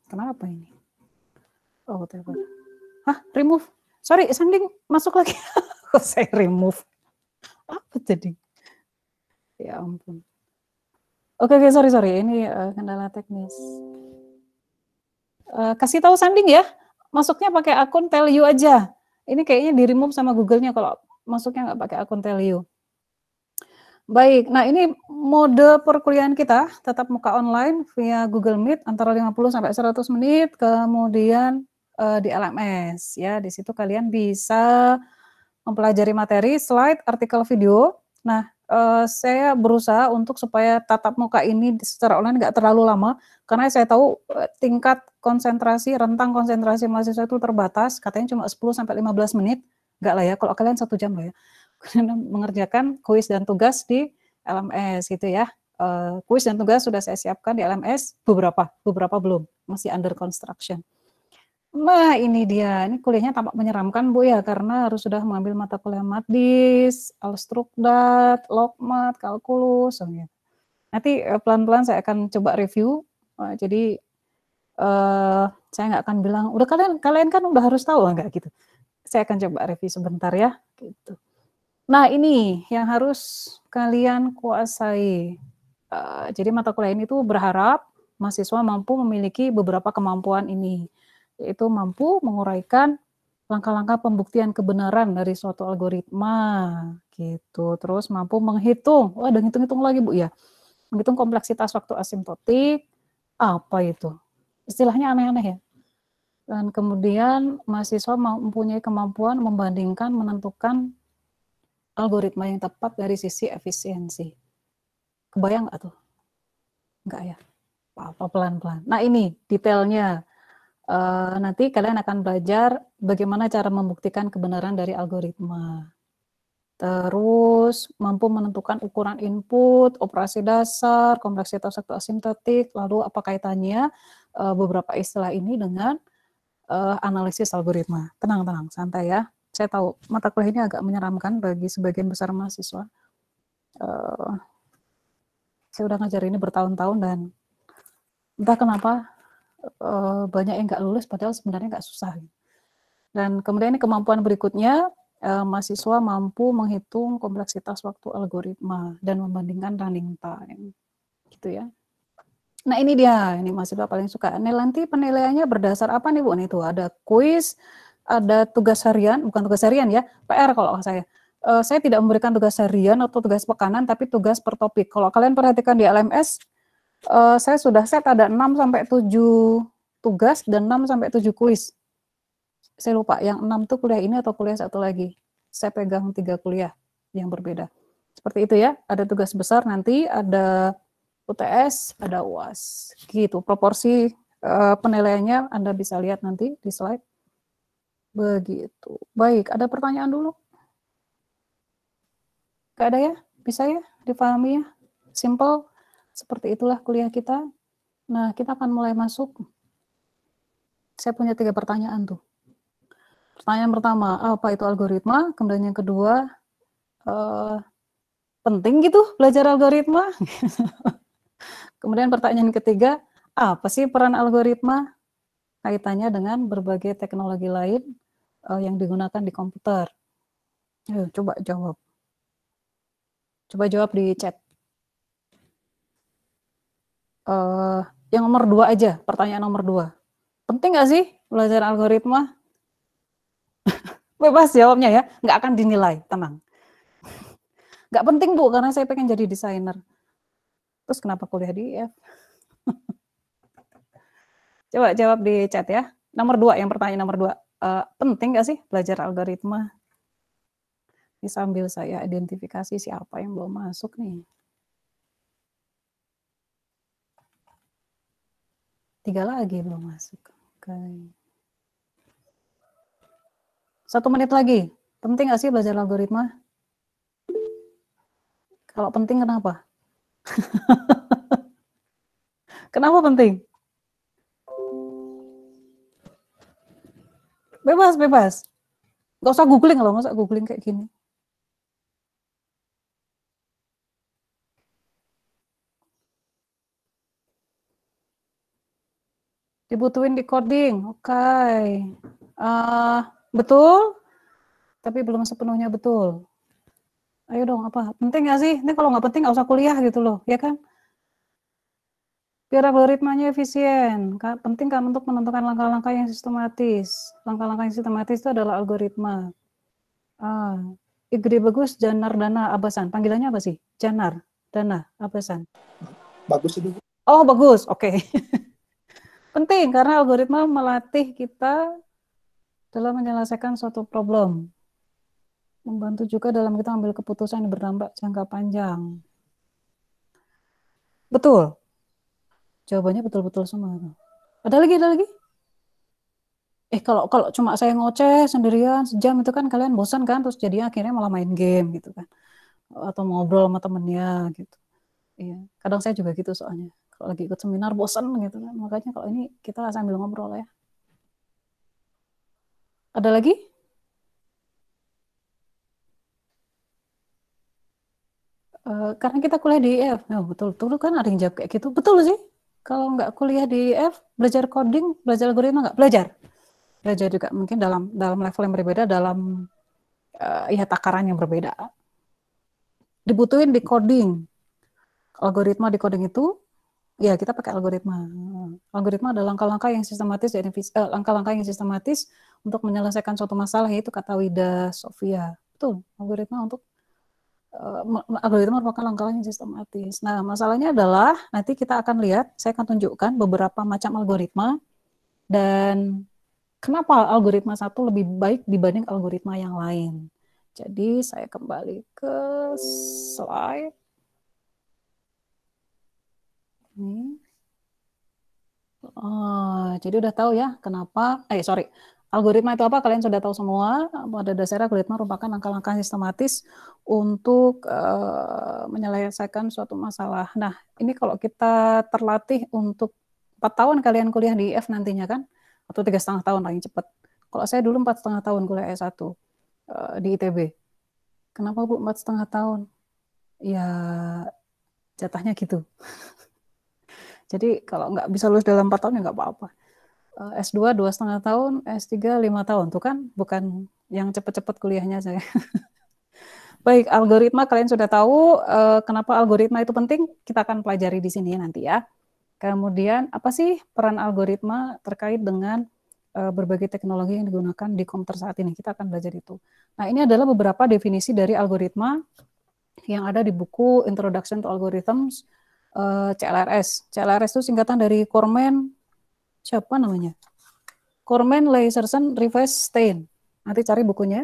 Kenapa ini? Oh, telepon. Hah, remove. Sorry, Sanding masuk lagi. Kok saya remove? Apa jadi? Ya ampun. Oke, sorry. Ini kendala teknis. Kasih tahu Sanding ya. Masuknya pakai akun Tell You aja. Ini kayaknya di remove sama Google-nya kalau masuknya nggak pakai akun Tell You. Baik, nah ini mode perkuliahan kita tetap muka online via Google Meet antara 50 sampai 100 menit, kemudian di LMS ya. Di situ kalian bisa mempelajari materi, slide, artikel video. Nah, saya berusaha untuk supaya tatap muka ini secara online nggak terlalu lama, karena saya tahu tingkat konsentrasi, rentang konsentrasi mahasiswa itu terbatas, katanya cuma 10 sampai 15 menit, nggak lah ya, kalau kalian 1 jam lah ya, mengerjakan kuis dan tugas di LMS gitu ya. Kuis dan tugas sudah saya siapkan di LMS, beberapa belum, masih under construction. Nah, ini dia. Ini kuliahnya tampak menyeramkan, Bu ya, karena harus sudah mengambil mata kuliah Matdis, Alstrukdat, Lokmat, Kalkulus, gitu. Nanti pelan-pelan saya akan coba review. Jadi saya nggak akan bilang, udah kalian kan udah harus tahu enggak gitu. Saya akan coba review sebentar ya, gitu. Nah, ini yang harus kalian kuasai. Jadi mata kuliah ini tuh berharap mahasiswa mampu memiliki beberapa kemampuan ini, yaitu mampu menguraikan langkah-langkah pembuktian kebenaran dari suatu algoritma, gitu. Terus mampu menghitung, ada ngitung-ngitung lagi Bu ya, menghitung kompleksitas waktu asimptotik, apa itu? Istilahnya aneh-aneh ya. Dan kemudian mahasiswa mempunyai kemampuan membandingkan, menentukan algoritma yang tepat dari sisi efisiensi. Kebayang nggak tuh? Enggak ya? Apa pelan-pelan. Nah ini detailnya. Nanti kalian akan belajar bagaimana cara membuktikan kebenaran dari algoritma. Terus mampu menentukan ukuran input, operasi dasar, kompleksitas waktu asimptotik, lalu apa kaitannya beberapa istilah ini dengan analisis algoritma. Tenang, santai ya. Saya tahu mata kuliah ini agak menyeramkan bagi sebagian besar mahasiswa. Saya udah ngajar ini bertahun-tahun dan entah kenapa banyak yang nggak lulus padahal sebenarnya nggak susah. Dan kemudian ini kemampuan berikutnya, mahasiswa mampu menghitung kompleksitas waktu algoritma dan membandingkan running time, gitu ya. Nah ini dia, ini mahasiswa paling suka. Nanti penilaiannya berdasar apa nih Bu? Nih tuh ada kuis, ada tugas harian, bukan tugas harian ya, PR kalau saya. Saya tidak memberikan tugas harian atau tugas pekanan, tapi tugas per topik. Kalau kalian perhatikan di LMS, saya sudah set ada 6 sampai 7 tugas dan 6 sampai 7 kuis. Saya lupa yang 6 tuh kuliah ini atau kuliah satu lagi. Saya pegang 3 kuliah yang berbeda. Seperti itu ya, ada tugas besar nanti, ada UTS, ada UAS. Gitu, proporsi penilaiannya Anda bisa lihat nanti di slide. Begitu. Baik, ada pertanyaan dulu? Gak ada ya? Bisa ya? Dipahami ya? Simple. Seperti itulah kuliah kita. Nah, kita akan mulai masuk. Saya punya 3 pertanyaan tuh. Pertanyaan pertama, apa itu algoritma? Kemudian yang kedua, penting gitu belajar algoritma? Kemudian pertanyaan ketiga, apa sih peran algoritma? Kaitannya dengan berbagai teknologi lain yang digunakan di komputer. Ayo, coba jawab. Coba jawab di chat. Yang nomor 2 aja, pertanyaan nomor 2. Penting nggak sih belajar algoritma? Bebas jawabnya ya, nggak akan dinilai, tenang. Nggak penting Bu, karena saya pengen jadi desainer. Terus kenapa kuliah di IF? Coba jawab di chat ya. Nomor 2, yang pertanyaan nomor 2. Penting nggak sih belajar algoritma? Ini sambil saya identifikasi siapa yang belum masuk nih. 3 lagi belum masuk. Oke. 1 menit lagi. Penting nggak sih belajar algoritma? Kalau penting kenapa? Kenapa penting? Bebas. Nggak usah googling loh, nggak usah googling kayak gini. Dibutuhin decoding, oke. Betul, tapi belum sepenuhnya betul. Ayo dong, apa? Penting nggak sih? Ini kalau nggak penting nggak usah kuliah gitu loh, ya kan? Biar algoritmanya efisien. Penting kan untuk menentukan langkah-langkah yang sistematis. Langkah-langkah yang sistematis itu adalah algoritma. Gede bagus, Janar Dana Abasan. Panggilannya apa sih? Janar Dana Abasan. Bagus itu. Oh, bagus. Oke. Penting karena algoritma melatih kita dalam menyelesaikan suatu problem. Membantu juga dalam kita ambil keputusan yang berdampak jangka panjang. Betul. Jawabannya betul-betul semua. Ada lagi, ada lagi? Kalau cuma saya ngoceh sendirian sejam itu kan kalian bosan kan, terus jadinya akhirnya malah main game gitu kan, atau ngobrol sama temennya gitu. Iya, kadang saya juga gitu soalnya. Kalau lagi ikut seminar bosan gitu kan, makanya kalau ini kita sambil ngobrol ya. Ada lagi? Karena kita kuliah di IF, betul kan ada yang jawab kayak gitu, betul sih. Kalau nggak kuliah di IF, belajar coding, belajar algoritma nggak belajar. Belajar juga mungkin dalam level yang berbeda, dalam ya takaran yang berbeda. Dibutuhin decoding. Algoritma decoding itu ya kita pakai algoritma. Algoritma adalah langkah-langkah yang sistematis dan langkah-langkah yang sistematis untuk menyelesaikan suatu masalah, yaitu kata Wida Sofia. Betul, algoritma merupakan langkah yang sistematis. Nah, masalahnya adalah nanti kita akan lihat, saya akan tunjukkan beberapa macam algoritma dan kenapa algoritma satu lebih baik dibanding algoritma yang lain. Jadi saya kembali ke slide. Ini. Jadi udah tahu ya kenapa, algoritma itu apa, kalian sudah tahu semua. Pada dasarnya algoritma merupakan langkah-langkah sistematis untuk menyelesaikan suatu masalah. Nah, ini kalau kita terlatih untuk 4 tahun kalian kuliah di IF nantinya kan, atau 3,5 tahun paling cepat. Kalau saya dulu 4,5 tahun kuliah S1 di ITB. Kenapa Bu 4,5 tahun? Ya jatahnya gitu. Jadi kalau nggak bisa lulus dalam 4 tahun ya nggak apa-apa. S2 2,5 tahun, S3 5 tahun. Tuh kan bukan yang cepet-cepet kuliahnya saya. Baik, algoritma kalian sudah tahu. Kenapa algoritma itu penting? Kita akan pelajari di sini nanti ya. Kemudian apa sih peran algoritma terkait dengan berbagai teknologi yang digunakan di komputer saat ini? Kita akan belajar itu. Nah, ini adalah beberapa definisi dari algoritma yang ada di buku Introduction to Algorithms CLRS. CLRS itu singkatan dari Corman, siapa namanya? Corman, Layserson, Rivestein. Nanti cari bukunya.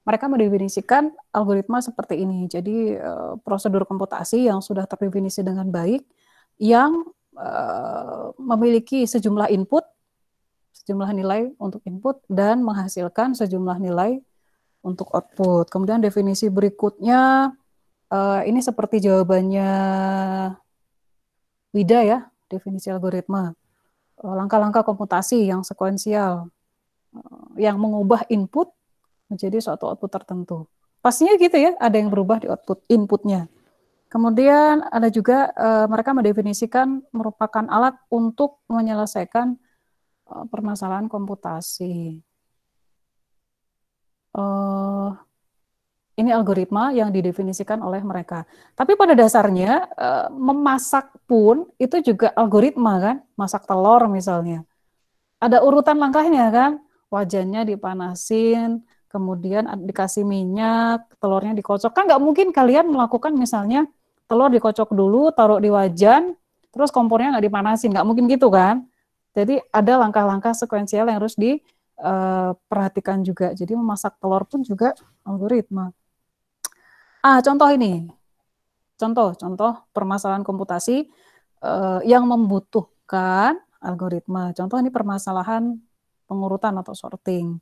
Mereka mendefinisikan algoritma seperti ini. Jadi prosedur komputasi yang sudah terdefinisi dengan baik, yang memiliki sejumlah input, sejumlah nilai untuk input, dan menghasilkan sejumlah nilai untuk output. Kemudian definisi berikutnya, ini seperti jawabannya Wida ya, definisi algoritma. Langkah-langkah komputasi yang sekuensial, yang mengubah input menjadi suatu output tertentu. Pastinya gitu ya, ada yang berubah di output inputnya. Kemudian ada juga mereka mendefinisikan merupakan alat untuk menyelesaikan permasalahan komputasi. Ini algoritma yang didefinisikan oleh mereka. Tapi pada dasarnya memasak pun itu juga algoritma kan, masak telur misalnya. Ada urutan langkahnya kan, wajannya dipanasin, kemudian dikasih minyak, telurnya dikocok. Kan nggak mungkin kalian melakukan misalnya telur dikocok dulu, taruh di wajan, terus kompornya nggak dipanasin, nggak mungkin gitu kan. Jadi ada langkah-langkah sekuensial yang harus diperhatikan juga. Jadi memasak telur pun juga algoritma. Contoh ini, contoh permasalahan komputasi yang membutuhkan algoritma. Contoh ini permasalahan pengurutan atau sorting.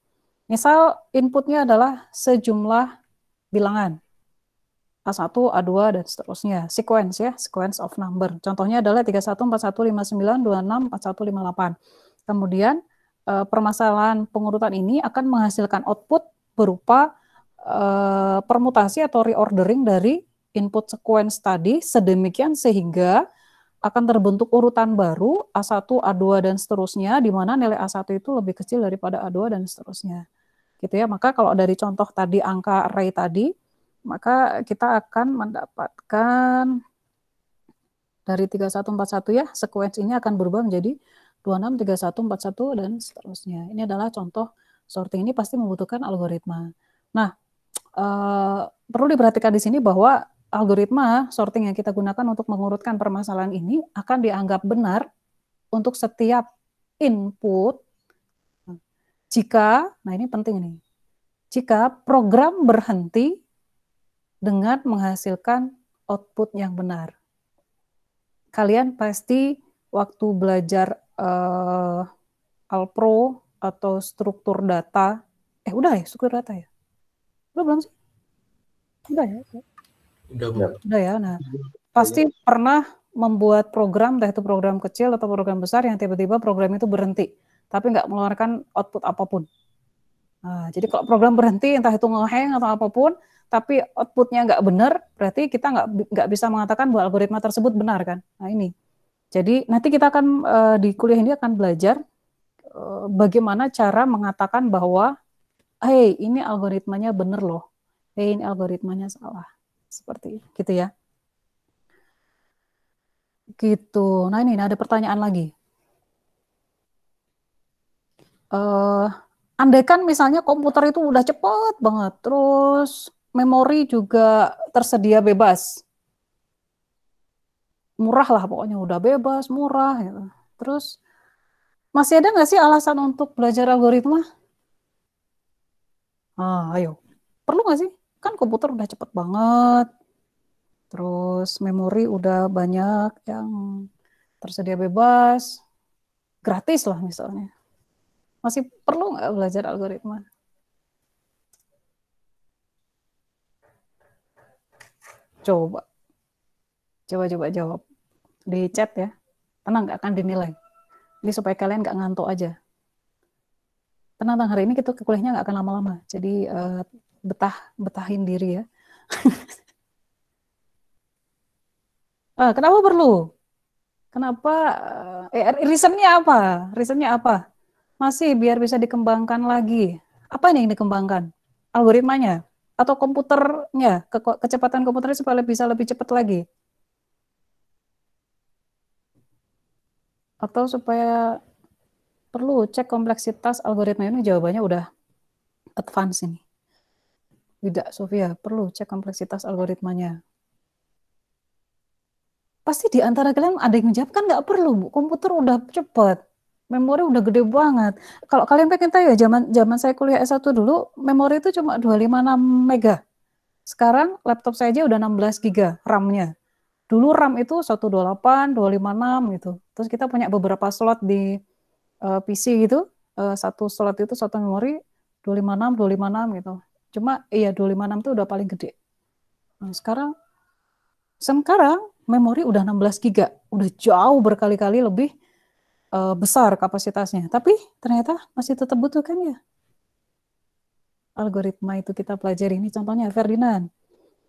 Misal inputnya adalah sejumlah bilangan, A1, A2, dan seterusnya. Sequence ya, sequence of number. Contohnya adalah 31, 41, 59, 26, 41, 58. Kemudian permasalahan pengurutan ini akan menghasilkan output berupa permutasi atau reordering dari input sequence tadi sedemikian sehingga akan terbentuk urutan baru A1, A2 dan seterusnya, di mana nilai A1 itu lebih kecil daripada A2 dan seterusnya. Gitu ya. Maka kalau dari contoh tadi angka array tadi, maka kita akan mendapatkan dari 3141 ya, sequence ini akan berubah menjadi 26, 31, 41 dan seterusnya. Ini adalah contoh sorting, ini pasti membutuhkan algoritma. Nah, perlu diperhatikan di sini bahwa algoritma sorting yang kita gunakan untuk mengurutkan permasalahan ini akan dianggap benar untuk setiap input jika, nah ini penting nih, jika program berhenti dengan menghasilkan output yang benar. Kalian pasti waktu belajar Alpro atau struktur data, udah ya struktur data ya? Udah belum sih? Udah ya? Udah ya. Nah, pasti pernah membuat program, entah itu program kecil atau program besar yang tiba-tiba program itu berhenti, tapi nggak mengeluarkan output apapun. Nah, jadi kalau program berhenti, entah itu nge-hang atau apapun, tapi outputnya nggak benar, berarti kita nggak bisa mengatakan bahwa algoritma tersebut benar kan? Nah ini. Jadi nanti kita akan di kuliah ini akan belajar bagaimana cara mengatakan bahwa, hey ini algoritmanya benar loh, hey ini algoritmanya salah, seperti itu, gitu ya. Gitu. Nah ini ada pertanyaan lagi. Andaikan misalnya komputer itu udah cepet banget, terus memori juga tersedia bebas, murah lah pokoknya, udah bebas, murah gitu. Terus masih ada nggak sih alasan untuk belajar algoritma? Ayo, perlu nggak sih? Kan komputer udah cepet banget, terus memori udah banyak yang tersedia bebas, gratis lah misalnya. Masih perlu nggak belajar algoritma? Coba jawab di chat ya. Tenang, nggak akan dinilai. Ini supaya kalian nggak ngantuk aja. Tenang, hari ini kita ke kuliahnya nggak akan lama-lama. Jadi betahin diri ya. Kenapa perlu? Kenapa? Reasonnya apa? Reasonnya apa? Masih biar bisa dikembangkan lagi. Apa nih yang dikembangkan? Algoritmanya atau komputernya? Kecepatan komputernya supaya bisa lebih cepat lagi? Atau supaya perlu cek kompleksitas algoritma ini? Jawabannya udah advance ini. Tidak, Sofia, perlu cek kompleksitas algoritmanya. Pasti di antara kalian ada yang menjawab, kan nggak perlu, Bu. Komputer udah cepat. Memori udah gede banget. Kalau kalian pengen tahu ya, zaman saya kuliah S1 dulu, memori itu cuma 256 mega. Sekarang laptop saya aja udah 16 giga RAM-nya. Dulu RAM itu 128, 256 gitu. Terus kita punya beberapa slot di PC gitu. Satu slot itu satu memori 256 gitu. Cuma iya 256 itu udah paling gede. Nah, sekarang memori udah 16 giga, udah jauh berkali-kali lebih besar kapasitasnya. Tapi ternyata masih tetap butuh kan ya algoritma itu kita pelajari. Ini contohnya Ferdinand.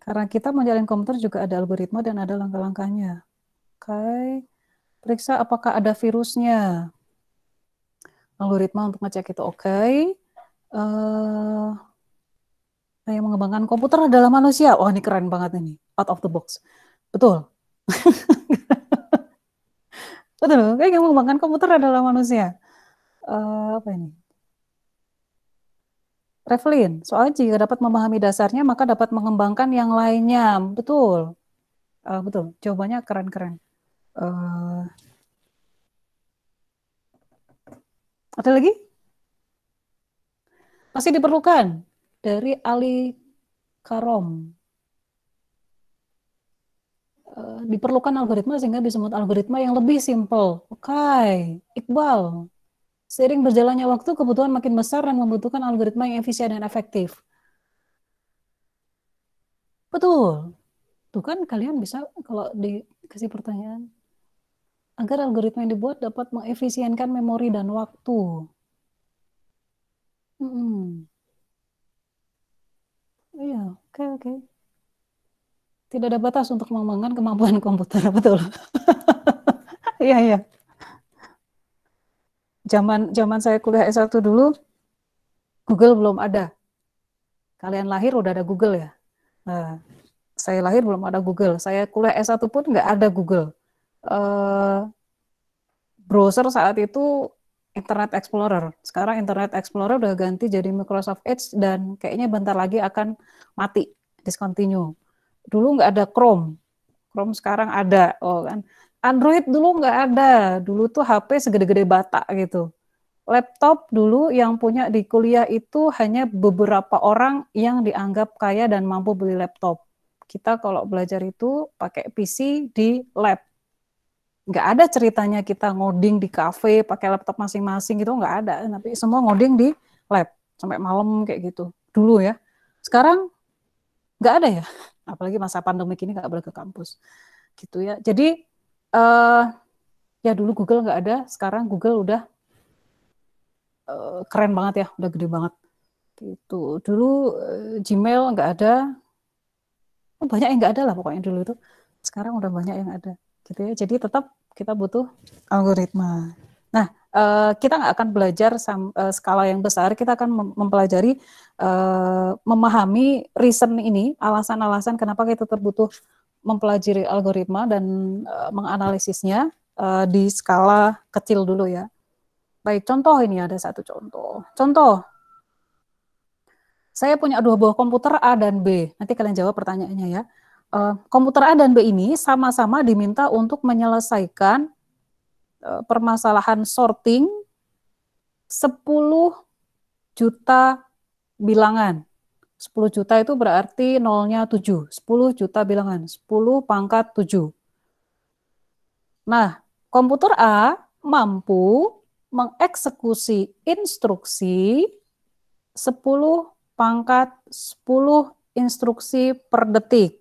Karena kita menjalin komputer juga ada algoritma dan ada langkah-langkahnya. Oke, periksa apakah ada virusnya. Algoritma untuk ngecek itu oke. Yang mengembangkan komputer adalah manusia. Oh, ini keren banget ini. Out of the box. Betul. Betul, kayak yang mengembangkan komputer adalah manusia. Apa ini? Revlin, soalnya jika dapat memahami dasarnya, maka dapat mengembangkan yang lainnya. Betul. Betul, jawabannya keren-keren. Ada lagi? Masih diperlukan dari Ali Karom. Diperlukan algoritma sehingga disebut algoritma yang lebih simpel. Oke, Iqbal. Seiring berjalannya waktu, kebutuhan makin besar dan membutuhkan algoritma yang efisien dan efektif. Betul. Tuh kan kalian bisa kalau dikasih pertanyaan, agar algoritma yang dibuat dapat mengefisienkan memori dan waktu. Iya, oke. Tidak ada batas untuk mengembangkan kemampuan komputer, betul. Iya, iya. Zaman saya kuliah S1 dulu, Google belum ada. Kalian lahir udah ada Google ya? Nah, saya lahir belum ada Google. Saya kuliah S1 pun nggak ada Google. Eh, Browser saat itu Internet Explorer. Sekarang Internet Explorer udah ganti jadi Microsoft Edge dan kayaknya bentar lagi akan mati, discontinue. Dulu nggak ada Chrome. Chrome sekarang ada. Oh kan. Android dulu nggak ada. Dulu tuh HP segede-gede bata gitu. Laptop dulu yang punya di kuliah itu hanya beberapa orang yang dianggap kaya dan mampu beli laptop. Kita kalau belajar itu pakai PC di lab. Nggak ada ceritanya kita ngoding di kafe pakai laptop masing-masing gitu, nggak ada. Tapi semua ngoding di lab sampai malam kayak gitu. Dulu ya. Sekarang nggak ada ya. Apalagi masa pandemi ini nggak boleh ke kampus. Gitu ya. Jadi ya dulu Google nggak ada, sekarang Google udah keren banget ya, udah gede banget. Gitu. Dulu Gmail nggak ada, banyak yang nggak ada lah pokoknya dulu itu. Sekarang udah banyak yang ada. Gitu ya. Jadi tetap kita butuh algoritma. Nah, kita nggak akan belajar skala yang besar, kita akan mempelajari, memahami reason ini, alasan-alasan kenapa kita terbutuh mempelajari algoritma dan menganalisisnya di skala kecil dulu ya. Baik, contoh ini ada satu contoh. Contoh, saya punya dua buah komputer A dan B. Nanti kalian jawab pertanyaannya ya. Komputer A dan B ini sama-sama diminta untuk menyelesaikan permasalahan sorting 10 juta bilangan. 10 juta itu berarti nolnya 7. 10 juta bilangan. 10 pangkat 7. Nah, komputer A mampu mengeksekusi instruksi 10 pangkat 10 instruksi per detik.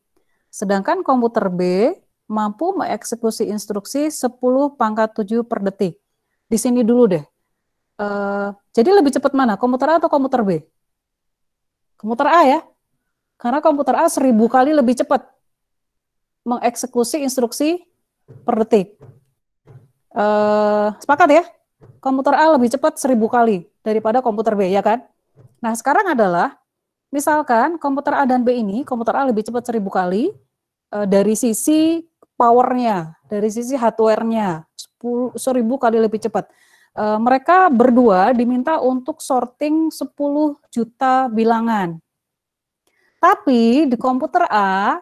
Sedangkan komputer B mampu mengeksekusi instruksi 10 pangkat 7 per detik. Di sini dulu deh. Jadi lebih cepat mana, komputer A atau komputer B? Komputer A ya, karena komputer A 1000 kali lebih cepat mengeksekusi instruksi per detik. Sepakat ya? Komputer A lebih cepat 1000 kali daripada komputer B, ya kan? Nah, sekarang adalah, misalkan komputer A dan B ini, komputer A lebih cepat 1000 kali, dari sisi powernya, dari sisi hardware-nya, 1000 kali lebih cepat. Mereka berdua diminta untuk sorting 10 juta bilangan. Tapi di komputer A,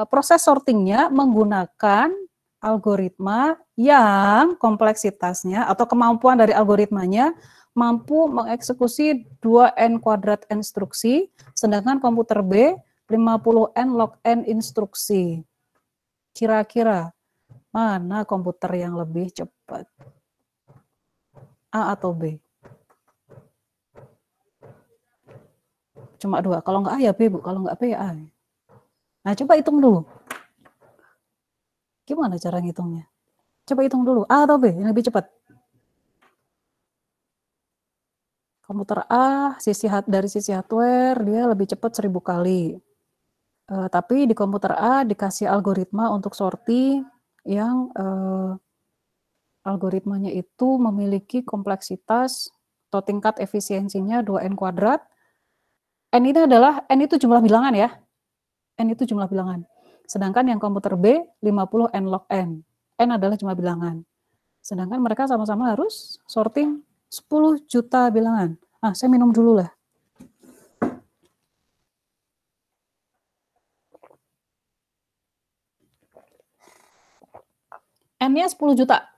proses sortingnya menggunakan algoritma yang kompleksitasnya atau kemampuan dari algoritmanya mampu mengeksekusi 2n kuadrat instruksi, sedangkan komputer B 50n log n instruksi. Kira-kira mana komputer yang lebih cepat? A atau B? Cuma dua. Kalau nggak A ya B, Bu. Kalau nggak B ya A. Nah, coba hitung dulu. Gimana cara ngitungnya? Coba hitung dulu. A atau B yang lebih cepat? Komputer A, dari sisi hardware, dia lebih cepat 1000 kali. Tapi di komputer A dikasih algoritma untuk sorti yang algoritmanya itu memiliki kompleksitas atau tingkat efisiensinya 2n kuadrat. N itu jumlah bilangan ya. N itu jumlah bilangan. Sedangkan yang komputer B 50n log n. N adalah jumlah bilangan. Sedangkan mereka sama-sama harus sorting 10 juta bilangan. Ah, saya minum dulu lah. N-nya 10 juta.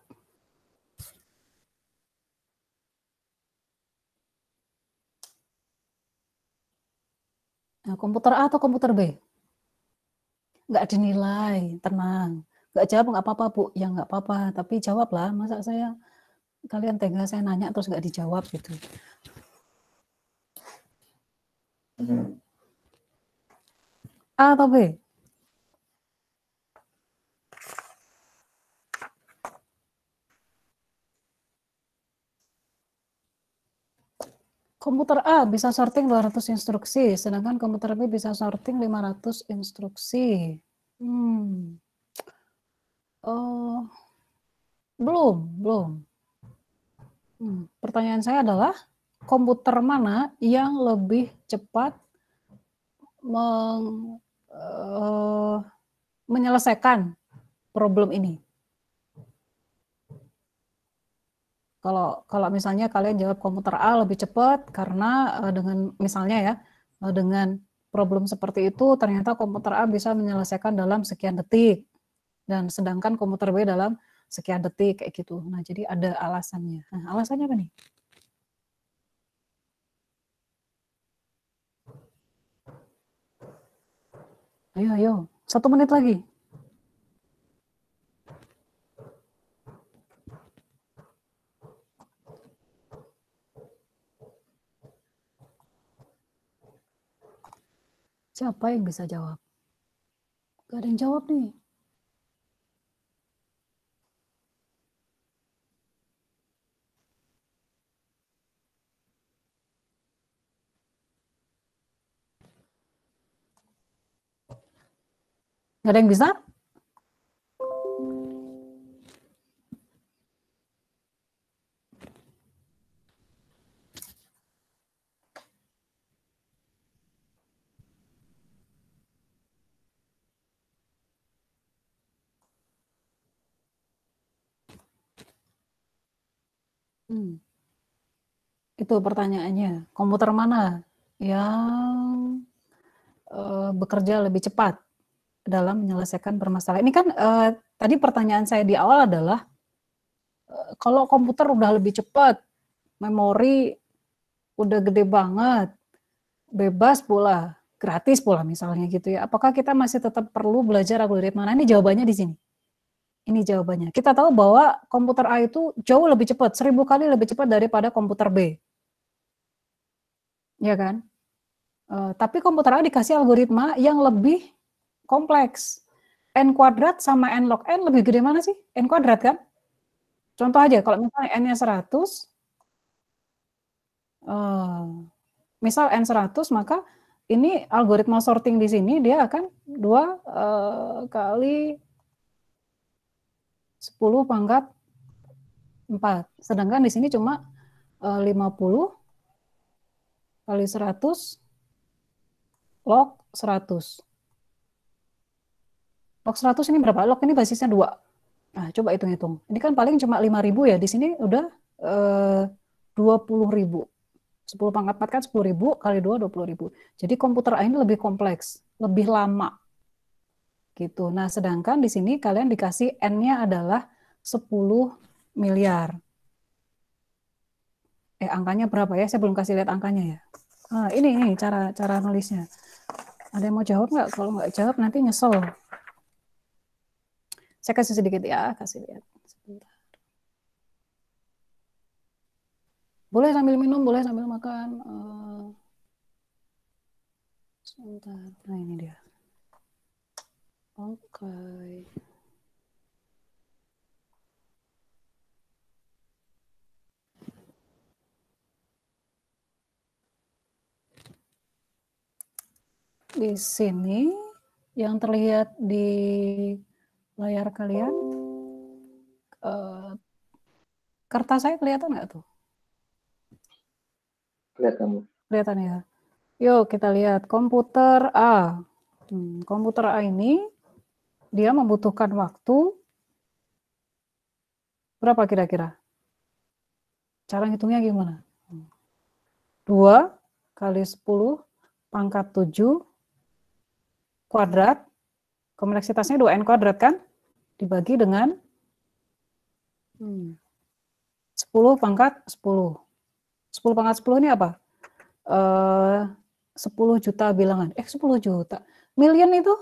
Nah, komputer A atau komputer B? Nggak dinilai, tenang. Nggak jawab nggak apa-apa, Bu. Ya nggak apa-apa, tapi jawablah. Masa kalian tega saya nanya terus nggak dijawab gitu. A atau B? Komputer A bisa sorting 200 instruksi, sedangkan komputer B bisa sorting 500 instruksi. Oh, Belum. Pertanyaan saya adalah, komputer mana yang lebih cepat menyelesaikan problem ini? Kalau misalnya kalian jawab komputer A lebih cepat karena dengan misalnya ya, dengan problem seperti itu ternyata komputer A bisa menyelesaikan dalam sekian detik, dan sedangkan komputer B dalam sekian detik kayak gitu. Nah, jadi ada alasannya. Nah, alasannya apa nih? Ayo, 1 menit lagi. Siapa yang bisa jawab? Gak ada yang jawab nih. Gak ada yang bisa? Itu pertanyaannya. Komputer mana yang bekerja lebih cepat dalam menyelesaikan permasalahan? Ini kan tadi pertanyaan saya di awal adalah, kalau komputer udah lebih cepat, memori udah gede banget, bebas pula, gratis pula misalnya gitu ya, apakah kita masih tetap perlu belajar algoritma? Nah, ini jawabannya di sini. Ini jawabannya. Kita tahu bahwa komputer A itu jauh lebih cepat, 1000 kali lebih cepat daripada komputer B. Ya kan? Tapi komputer A dikasih algoritma yang lebih kompleks. N kuadrat sama N log N lebih gede mana sih? N kuadrat kan? Contoh aja, kalau misalnya N-nya 100, misal N 100, maka ini algoritma sorting di sini dia akan 2 kali 10 pangkat 4. Sedangkan di sini cuma 50 kali 100 log 100. Log 100 ini berapa? Log ini basisnya 2. Nah, coba hitung-hitung. Ini kan paling cuma 5.000 ya. Di sini udah 20.000. 10 pangkat 4 kan 10.000, kali 2 20.000. Jadi komputer A ini lebih kompleks, lebih lama. Gitu. Nah, sedangkan di sini kalian dikasih N-nya adalah 10 miliar. Angkanya berapa ya? Saya belum kasih lihat angkanya ya. Ini cara nulisnya. Ada yang mau jawab nggak? Kalau nggak jawab nanti nyesel. Saya kasih sedikit ya, kasih lihat. Sebentar. Boleh sambil minum, boleh sambil makan. Sebentar. Nah, ini dia. Oke. Di sini yang terlihat di layar kalian, kertas saya kelihatan nggak tuh? Kelihatan ya. Yuk kita lihat komputer A. Komputer A ini dia membutuhkan waktu berapa kira-kira? Cara ngitungnya gimana? 2 kali 10 pangkat 7 kuadrat, kompleksitasnya 2n kuadrat kan? Dibagi dengan 10 pangkat 10. 10 pangkat 10 ini apa? 10 juta bilangan. 10 juta. Million itu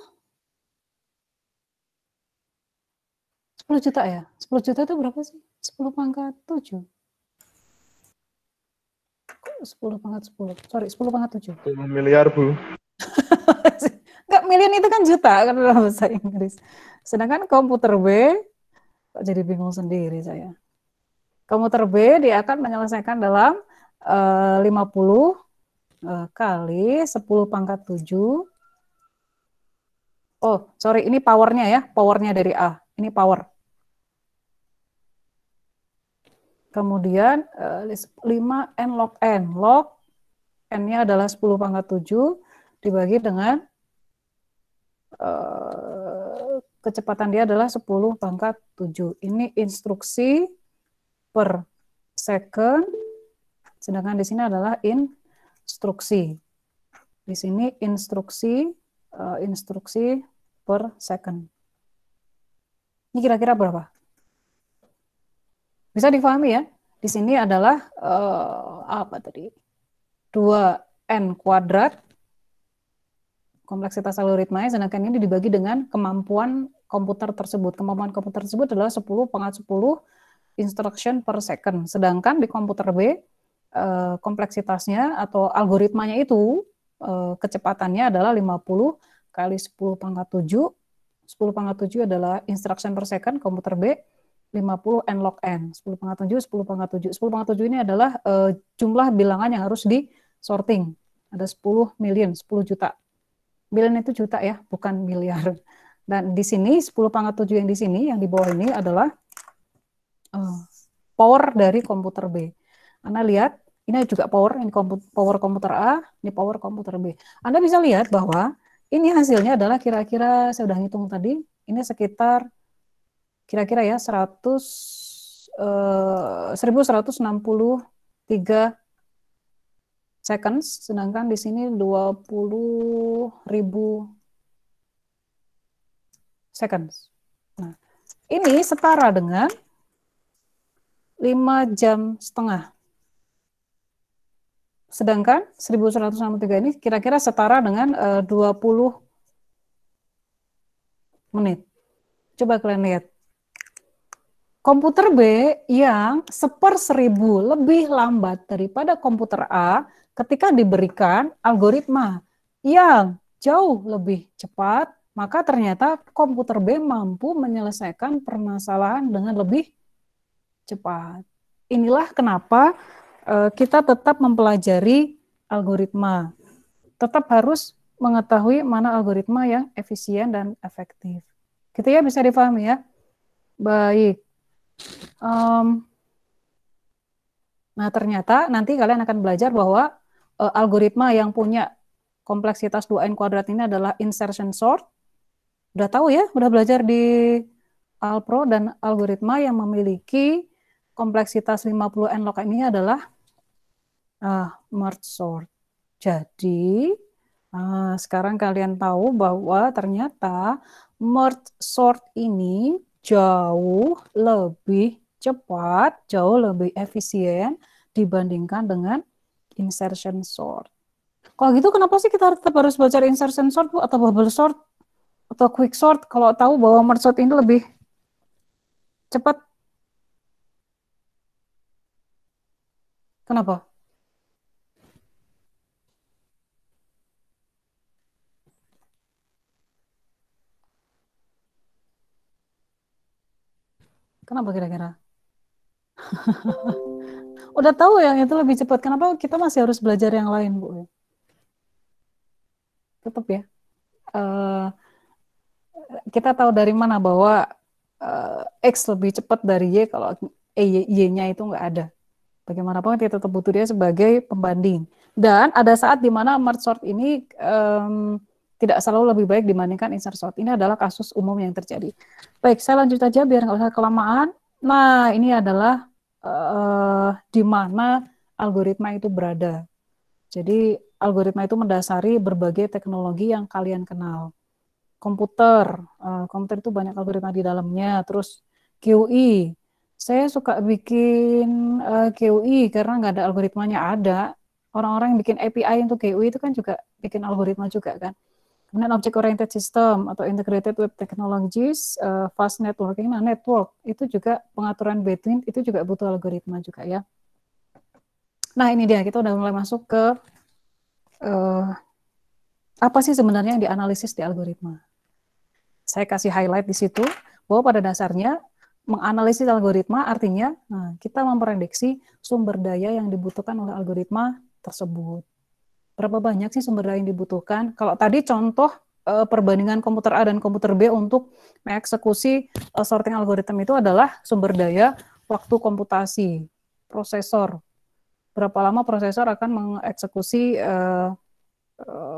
10 juta ya? 10 juta itu berapa sih? 10 pangkat 7. 10 pangkat 10. Sorry, 10 pangkat 7. 10 miliar, Bu. Enggak, million itu kan juta kan dalam bahasa Inggris. Sedangkan komputer B, kok jadi bingung sendiri saya. Komputer B dia akan menyelesaikan dalam 50 kali 10 pangkat 7. Oh, sorry, ini powernya ya, powernya dari A. Ini power. Kemudian 5 n log n. Log n-nya adalah 10 pangkat 7 dibagi dengan kecepatan dia adalah 10 pangkat 7. Ini instruksi per second, sedangkan di sini adalah instruksi. Di sini instruksi per second. Ini kira-kira berapa? Bisa difahami ya? Di sini adalah apa tadi? 2n kuadrat kompleksitas algoritmanya, sedangkan ini dibagi dengan kemampuan komputer tersebut. Kemampuan komputer tersebut adalah 10 pangkat 10 instruction per second. Sedangkan di komputer B, kompleksitasnya atau algoritmanya itu, kecepatannya adalah 50 kali 10 pangkat 7. 10 pangkat 7 adalah instruction per second, komputer B, 50 n log n. 10 pangkat 7, 10 pangkat 7. 10 pangkat 7 ini adalah jumlah bilangan yang harus di sorting. Ada 10 million, 10 juta. Million itu juta ya, bukan miliar. Dan di sini 10 pangkat 7 yang di sini, yang di bawah ini adalah power dari komputer B. Anda lihat, ini juga power, ini power komputer A, ini power komputer B. Anda bisa lihat bahwa ini hasilnya adalah kira-kira, saya sudah hitung tadi, ini sekitar kira-kira ya 1163 seconds, sedangkan di sini 20.000 seconds. Nah, ini setara dengan 5 jam setengah. Sedangkan 1163 ini kira-kira setara dengan 20 menit. Coba kalian lihat. Komputer B yang 1/1000 lebih lambat daripada komputer A ketika diberikan algoritma yang jauh lebih cepat, maka ternyata komputer B mampu menyelesaikan permasalahan dengan lebih cepat. Inilah kenapa kita tetap mempelajari algoritma. Tetap harus mengetahui mana algoritma yang efisien dan efektif. Gitu ya, bisa dipahami ya? Baik. Nah, ternyata nanti kalian akan belajar bahwa algoritma yang punya kompleksitas 2n kuadrat ini adalah insertion sort. Udah tahu ya? Udah belajar di Alpro, dan algoritma yang memiliki kompleksitas 50n log n ini adalah merge sort. Jadi, sekarang kalian tahu bahwa ternyata merge sort ini jauh lebih cepat, jauh lebih efisien dibandingkan dengan insertion sort. Kalau gitu kenapa sih kita tetap harus belajar insertion sort, Bu, atau bubble sort, atau quick sort, kalau tahu bahwa merge sort ini lebih cepat? Kenapa? Kenapa kira-kira? Udah tahu yang itu lebih cepat, kenapa kita masih harus belajar yang lain, Bu? Tetap ya. Kita tahu dari mana bahwa X lebih cepat dari Y kalau Y-nya itu nggak ada. Bagaimanapun kita tetap butuh dia sebagai pembanding. Dan ada saat di mana merge sort ini tidak selalu lebih baik dibandingkan insert sort. Ini adalah kasus umum yang terjadi. Baik, saya lanjut aja biar nggak usah kelamaan. Nah, ini adalah di mana algoritma itu berada. Jadi, algoritma itu mendasari berbagai teknologi yang kalian kenal. Komputer itu banyak algoritma di dalamnya. Terus QE, saya suka bikin QE karena nggak ada algoritmanya. Ada orang-orang yang bikin API untuk QE itu kan juga bikin algoritma juga kan. Kemudian object oriented system atau integrated web technologies, fast networking, nah network itu juga pengaturan between itu juga butuh algoritma juga ya. Nah, ini dia, kita udah mulai masuk ke apa sih sebenarnya yang dianalisis di algoritma. Saya kasih highlight di situ bahwa pada dasarnya menganalisis algoritma artinya kita memprediksi sumber daya yang dibutuhkan oleh algoritma tersebut. Berapa banyak sih sumber daya yang dibutuhkan? Kalau tadi contoh perbandingan komputer A dan komputer B untuk mengeksekusi sorting algoritma itu adalah sumber daya waktu komputasi. prosesor. Berapa lama prosesor akan mengeksekusi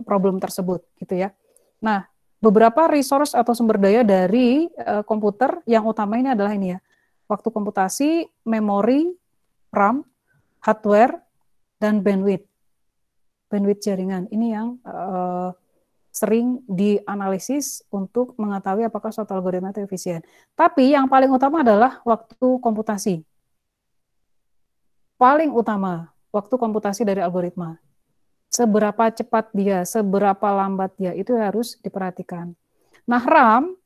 problem tersebut, gitu ya. Nah, beberapa resource atau sumber daya dari komputer yang utama ini adalah ini ya, waktu komputasi, memori, RAM, hardware, dan bandwidth. Bandwidth jaringan ini yang sering dianalisis untuk mengetahui apakah suatu algoritma itu efisien. Tapi yang paling utama adalah waktu komputasi. Paling utama, waktu komputasi dari algoritma. Seberapa cepat dia, seberapa lambat dia, itu harus diperhatikan. Nah, RAM,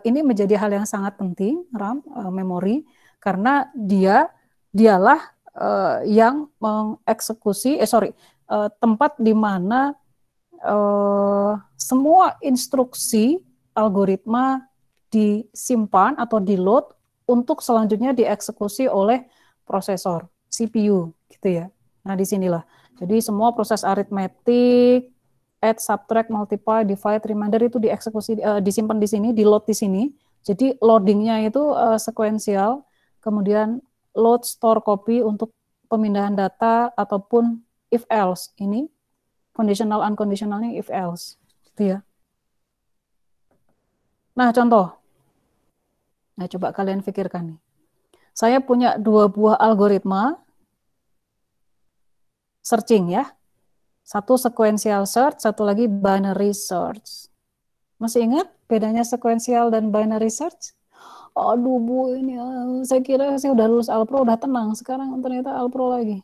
ini menjadi hal yang sangat penting, RAM, memori, karena dialah yang mengeksekusi, tempat di mana semua instruksi algoritma disimpan atau di-load untuk selanjutnya dieksekusi oleh prosesor, CPU, gitu ya. Nah, disinilah. Jadi semua proses aritmetik, add, subtract, multiply, divide, remainder itu dieksekusi, disimpan di sini, di-load di sini. Jadi loadingnya itu sekuensial, kemudian load, store, copy untuk pemindahan data ataupun if else ini. Conditional, unconditionalnya if else, gitu ya. Nah, contoh. Nah, coba kalian pikirkan nih. Saya punya 2 buah algoritma searching ya. Satu sequential search, satu lagi binary search. Masih ingat bedanya sequential dan binary search? Aduh Bu, ini saya kira saya udah lulus Alpro, udah tenang. Sekarang ternyata Alpro lagi.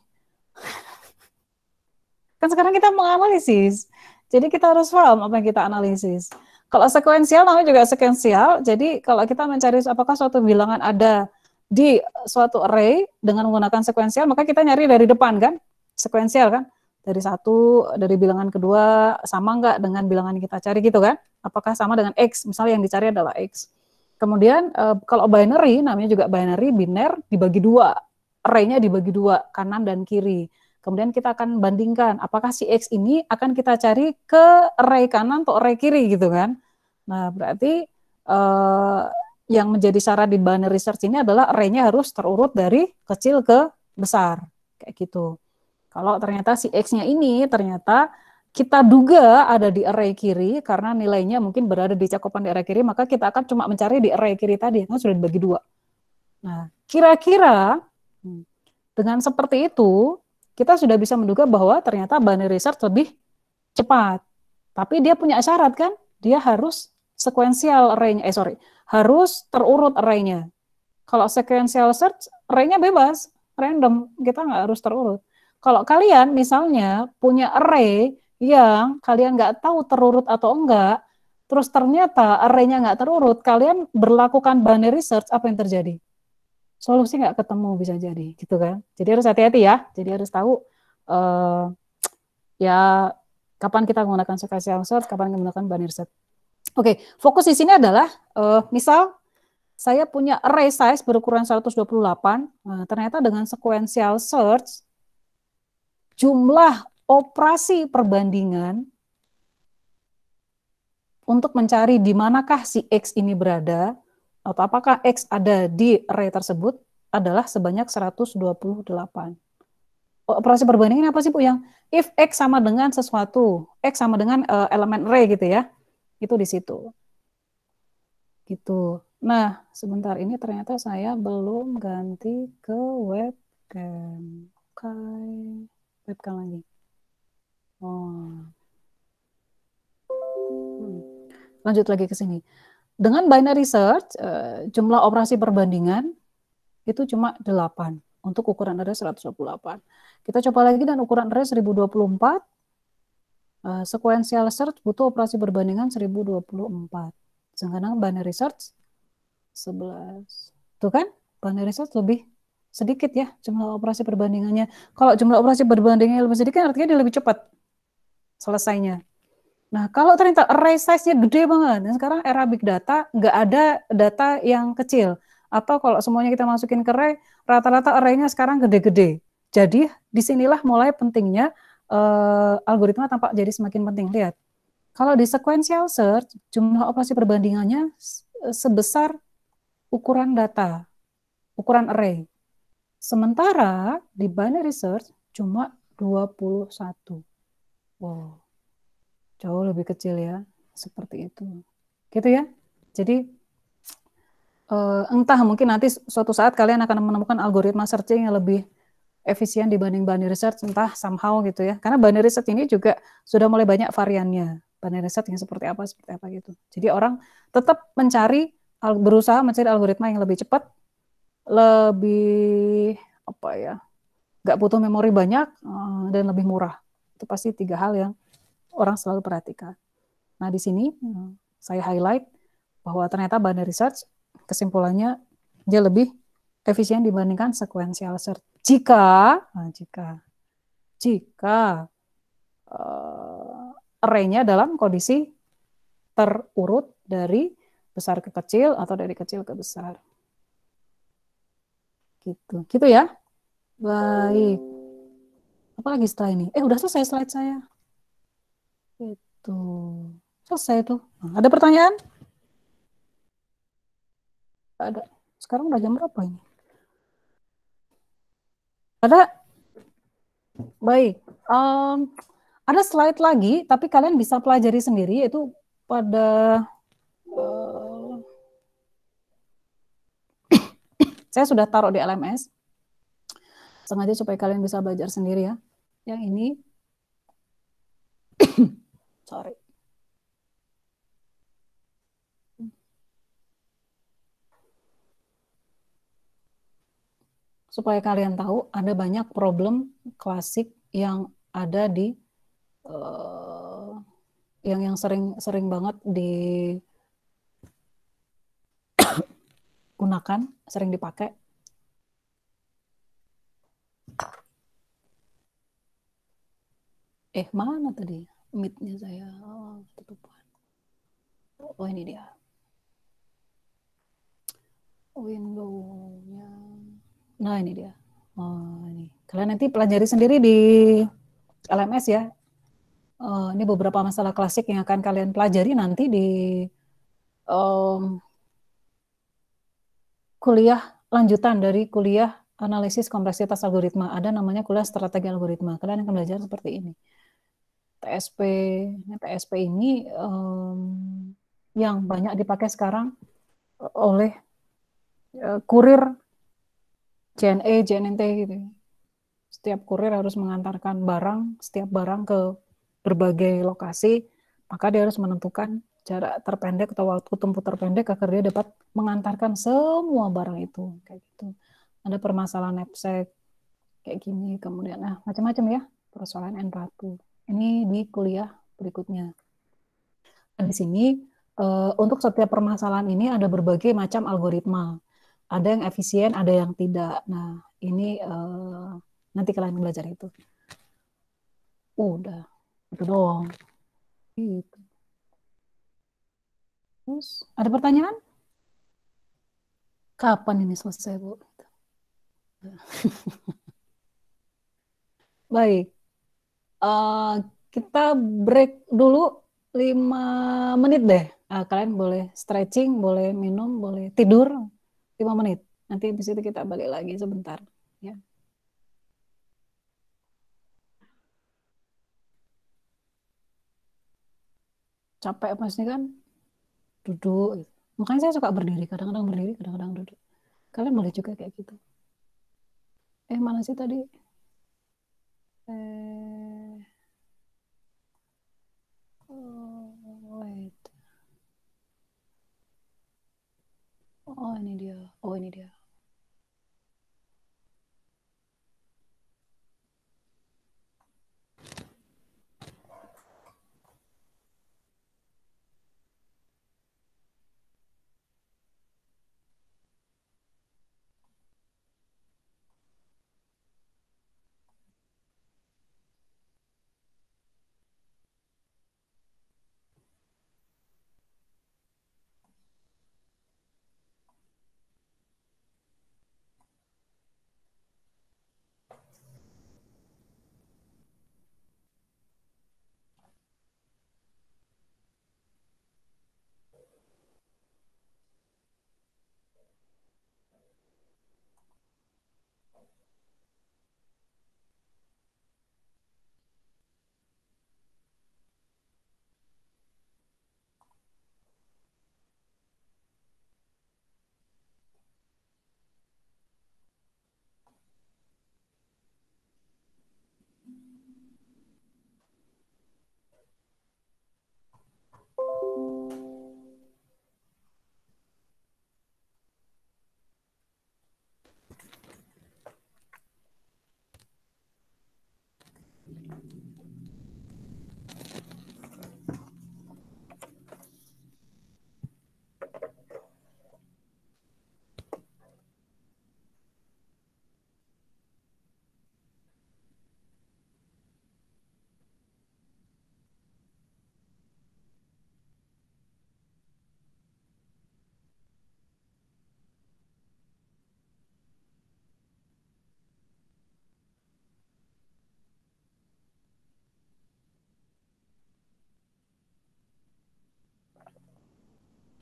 Kan sekarang kita menganalisis. Jadi kita harus paham apa yang kita analisis. Kalau sekuensial namanya juga sekuensial. Jadi kalau kita mencari apakah suatu bilangan ada di suatu array dengan menggunakan sekuensial, maka kita nyari dari depan kan? Sekuensial kan? Dari satu, dari bilangan kedua sama nggak dengan bilangan yang kita cari gitu kan? Apakah sama dengan X? Misalnya yang dicari adalah X. Kemudian kalau binary, namanya juga binary, biner, dibagi dua. Array-nya dibagi dua, kanan dan kiri. Kemudian kita akan bandingkan apakah si X ini akan kita cari ke array kanan atau array kiri gitu kan. Nah, berarti yang menjadi syarat di binary search ini adalah array-nya harus terurut dari kecil ke besar. Kayak gitu. Kalau ternyata si X-nya ini ternyata kita duga ada di array kiri karena nilainya mungkin berada di cakupan di array kiri, maka kita akan cuma mencari di array kiri tadi, kan sudah dibagi dua. Nah, kira-kira dengan seperti itu, kita sudah bisa menduga bahwa ternyata binary search lebih cepat. Tapi dia punya syarat kan, dia harus sequential array-nya, harus terurut array-nya. Kalau sequential search, array-nya bebas, random, kita nggak harus terurut. Kalau kalian misalnya punya array yang kalian nggak tahu terurut atau enggak, terus ternyata array-nya nggak terurut, kalian berlakukan binary search, apa yang terjadi? Solusi nggak ketemu bisa jadi gitu kan. Jadi harus hati-hati ya. Jadi harus tahu ya kapan kita menggunakan sequential search, kapan menggunakan binary search. Oke, fokus di sini adalah misal saya punya array size berukuran 128. Nah, ternyata dengan sequential search jumlah operasi perbandingan untuk mencari di manakah si X ini berada atau apakah X ada di array tersebut adalah sebanyak 128. Operasi perbandingan apa sih Bu? Yang if X sama dengan sesuatu, X sama dengan elemen array gitu ya, itu di situ. Gitu. Nah, sebentar ini ternyata saya belum ganti ke webcam. Oke, webcam lagi. Oh. Lanjut lagi ke sini. Dengan binary search, jumlah operasi perbandingan itu cuma 8 untuk ukuran array 128. Kita coba lagi dan ukuran array 1024. Sequential search butuh operasi perbandingan 1024. Sedangkan binary search 11. Tuh kan, binary search lebih sedikit ya jumlah operasi perbandingannya. Kalau jumlah operasi perbandingannya lebih sedikit, artinya dia lebih cepat selesainya. Nah, kalau ternyata array size-nya gede banget, dan sekarang era big data, nggak ada data yang kecil. Atau kalau semuanya kita masukin ke array, rata-rata array-nya sekarang gede-gede. Jadi, disinilah mulai pentingnya algoritma tampak jadi semakin penting. Lihat, kalau di sequential search, jumlah operasi perbandingannya sebesar ukuran data, ukuran array. Sementara di binary search cuma 21. Wow, jauh lebih kecil ya, seperti itu. Gitu ya. Jadi entah mungkin nanti suatu saat kalian akan menemukan algoritma searching yang lebih efisien dibanding binary search, entah somehow gitu ya. Karena binary search ini juga sudah mulai banyak variannya. Binary search yang seperti apa gitu. Jadi orang tetap berusaha mencari algoritma yang lebih cepat, lebih apa ya, nggak butuh memori banyak, dan lebih murah. Itu pasti 3 hal yang orang selalu perhatikan. Nah, di sini saya highlight bahwa ternyata binary search kesimpulannya dia lebih efisien dibandingkan sequential search. Jika array-nya dalam kondisi terurut dari besar ke kecil atau dari kecil ke besar. Gitu ya. Baik. Apalagi setelah ini? Udah selesai slide saya. Itu selesai tuh. Ada pertanyaan? Ada. Sekarang udah jam berapa ini? Ada? Baik. Ada slide lagi, tapi kalian bisa pelajari sendiri, yaitu pada saya sudah taruh di LMS, sengaja supaya kalian bisa belajar sendiri ya. Yang ini, sorry. Supaya kalian tahu ada banyak problem klasik yang ada di yang sering banget digunakan, sering dipakai. Mana tadi mic-nya saya? Tutupan. Oh, ini dia. Window-nya. Nah, ini dia. Ini. Kalian nanti pelajari sendiri di LMS ya. Ini beberapa masalah klasik yang akan kalian pelajari nanti di kuliah lanjutan dari kuliah analisis kompleksitas algoritma. Ada namanya kuliah strategi algoritma. Kalian akan belajar seperti ini. TSP, TSP ini yang banyak dipakai sekarang oleh kurir JNE, JNNT gitu. Setiap kurir harus mengantarkan setiap barang ke berbagai lokasi, maka dia harus menentukan jarak terpendek atau waktu tempuh terpendek agar dia dapat mengantarkan semua barang itu. Kayak gitu. Ada permasalahan knapsack, kayak gini, kemudian macam-macam ya, persoalan N-Ratu. Ini di kuliah berikutnya. Dan di sini untuk setiap permasalahan ini ada berbagai macam algoritma. Ada yang efisien, ada yang tidak. Nah, ini nanti kalian belajar itu. Udah, itu doang. Gitu. Terus, ada pertanyaan? Kapan ini selesai, Bu? Baik. Kita break dulu 5 menit deh. Kalian boleh stretching, boleh minum, boleh tidur 5 menit. Nanti di situ kita balik lagi sebentar. Ya. Capek pasti kan duduk. Makanya saya suka berdiri. Kadang-kadang berdiri, kadang-kadang duduk. Kalian boleh juga kayak gitu. Mana sih tadi? Wait. Oh, ini dia. Oh, ini dia.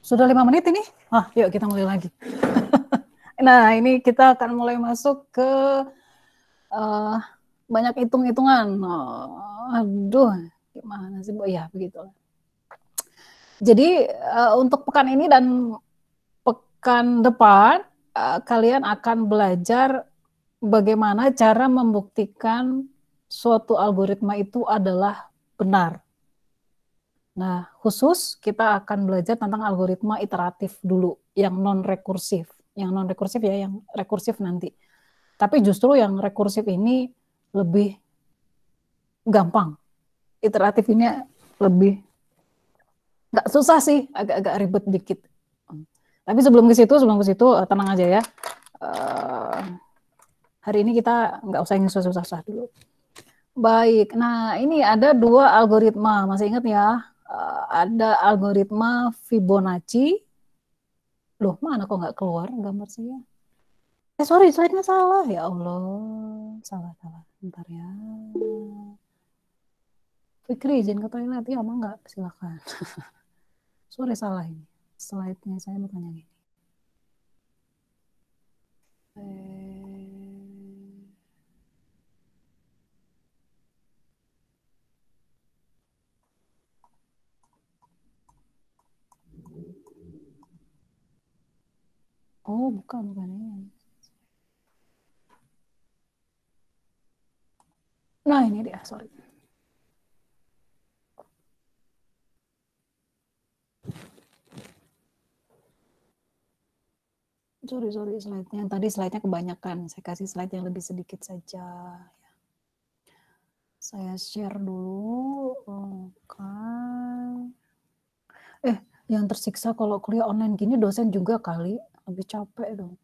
Sudah 5 menit ini? Yuk kita mulai lagi. Nah, ini kita akan mulai masuk ke banyak hitung-hitungan. Aduh, gimana sih, Bu? Ya, begitu. Jadi, untuk pekan ini dan pekan depan, kalian akan belajar bagaimana cara membuktikan suatu algoritma itu adalah benar. Nah, khusus kita akan belajar tentang algoritma iteratif dulu, yang non-rekursif. Yang non-rekursif ya, yang rekursif nanti. Tapi justru yang rekursif ini lebih gampang. Iteratif ini lebih nggak susah sih, agak-agak ribet dikit. Tapi sebelum ke situ tenang aja ya. Hari ini kita nggak usah yang susah-susah dulu. Baik, nah ini ada 2 algoritma, masih ingat ya? Ada algoritma Fibonacci. Loh, mana kok nggak keluar gambar saya? Sorry, slide-nya salah. Ya Allah, salah. Bentar ya. Fikri, izin ke toilet. Ya, emang nggak? Silakan. Sorry, salah ini. Slide-nya saya bukan yang ini. Oh, bukan ini. Nah, ini dia, sorry. Sorry, slide-nya. Tadi slide-nya kebanyakan. Saya kasih slide yang lebih sedikit saja. Saya share dulu. Kan. Yang tersiksa kalau kuliah online gini dosen juga kali. Lebih capek dong.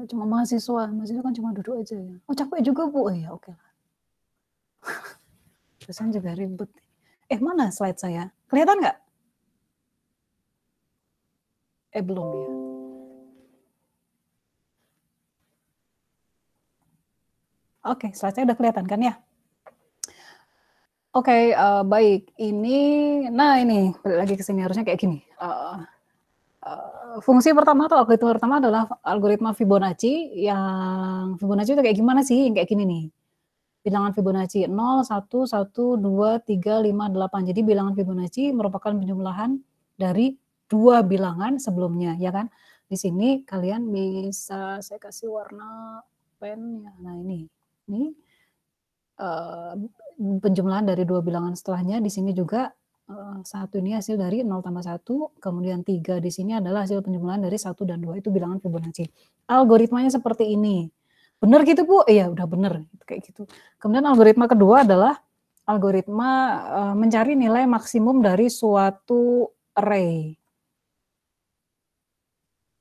Cuma mahasiswa kan cuma duduk aja ya. Oh, capek juga, Bu. Ya, oke lah. Dosen juga ribet. Mana slide saya? Kelihatan nggak? Belum ya. Oke, slide saya udah kelihatan kan ya? Oke, baik. Ini balik lagi ke sini harusnya kayak gini. Fungsi pertama atau algoritma pertama adalah algoritma Fibonacci. Yang Fibonacci itu kayak gimana sih? Yang kayak gini nih. Bilangan Fibonacci 0, 1, 1, 2, 3, 5, 8. Jadi bilangan Fibonacci merupakan penjumlahan dari 2 bilangan sebelumnya, ya kan? Di sini kalian bisa saya kasih warna pen ya. Nah, ini penjumlahan dari 2 bilangan setelahnya. Di sini juga 1 ini hasil dari 0 tambah 1, kemudian 3 di sini adalah hasil penjumlahan dari 1 dan 2, itu bilangan Fibonacci. Algoritmanya seperti ini. Benar gitu, Bu? Iya, udah benar, kayak gitu. Kemudian algoritma kedua adalah algoritma mencari nilai maksimum dari suatu array.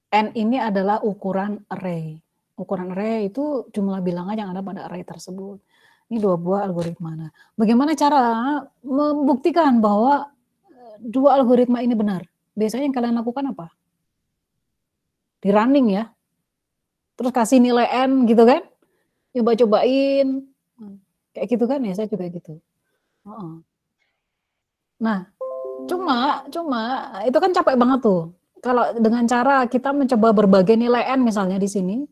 N ini adalah ukuran array. Ukuran array itu jumlah bilangan yang ada pada array tersebut. Ini 2 buah algoritma. Nah, bagaimana cara membuktikan bahwa 2 algoritma ini benar? Biasanya yang kalian lakukan apa? Di running ya. Terus kasih nilai N gitu kan? Coba-cobain. Kayak gitu kan ya, saya juga gitu. Nah, cuma itu kan capek banget tuh. Kalau dengan cara kita mencoba berbagai nilai N misalnya di sini,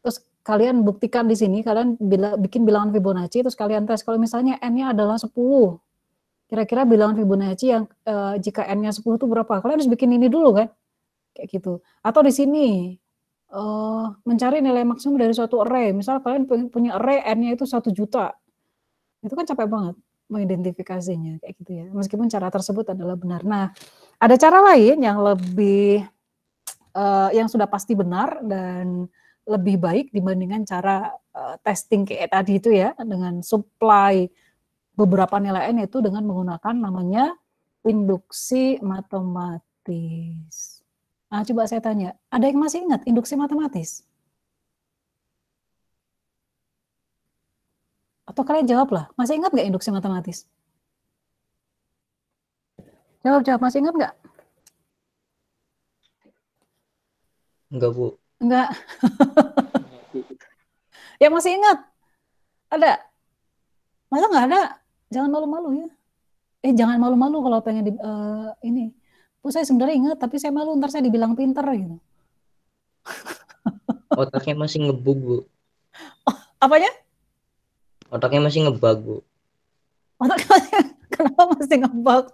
terus kalian buktikan di sini, kalian bikin bilangan Fibonacci, terus kalian tes kalau misalnya N-nya adalah 10. Kira-kira bilangan Fibonacci yang jika N-nya 10 itu berapa? Kalian harus bikin ini dulu kan? Kayak gitu. Atau di sini mencari nilai maksimum dari suatu array. Misal kalian punya array N-nya itu 1 juta. Itu kan capek banget mengidentifikasinya kayak gitu ya. Meskipun cara tersebut adalah benar. Nah, ada cara lain yang lebih yang sudah pasti benar dan lebih baik dibandingkan cara testing kayak tadi itu ya, dengan supply beberapa nilai N, yaitu dengan menggunakan namanya induksi matematis. Nah, coba saya tanya, ada yang masih ingat induksi matematis? Atau kalian jawablah, masih ingat nggak induksi matematis? Jawab, masih ingat nggak? Enggak, Bu. Enggak. Ya masih ingat? Ada? Masa nggak ada? Jangan malu-malu ya. Jangan malu-malu kalau pengen ini Bu, saya sebenarnya ingat, tapi saya malu ntar saya dibilang pinter gitu. Otaknya masih ngebug, Bu. Apanya? Otaknya masih ngebug, Bu. Otaknya kenapa masih ngebug?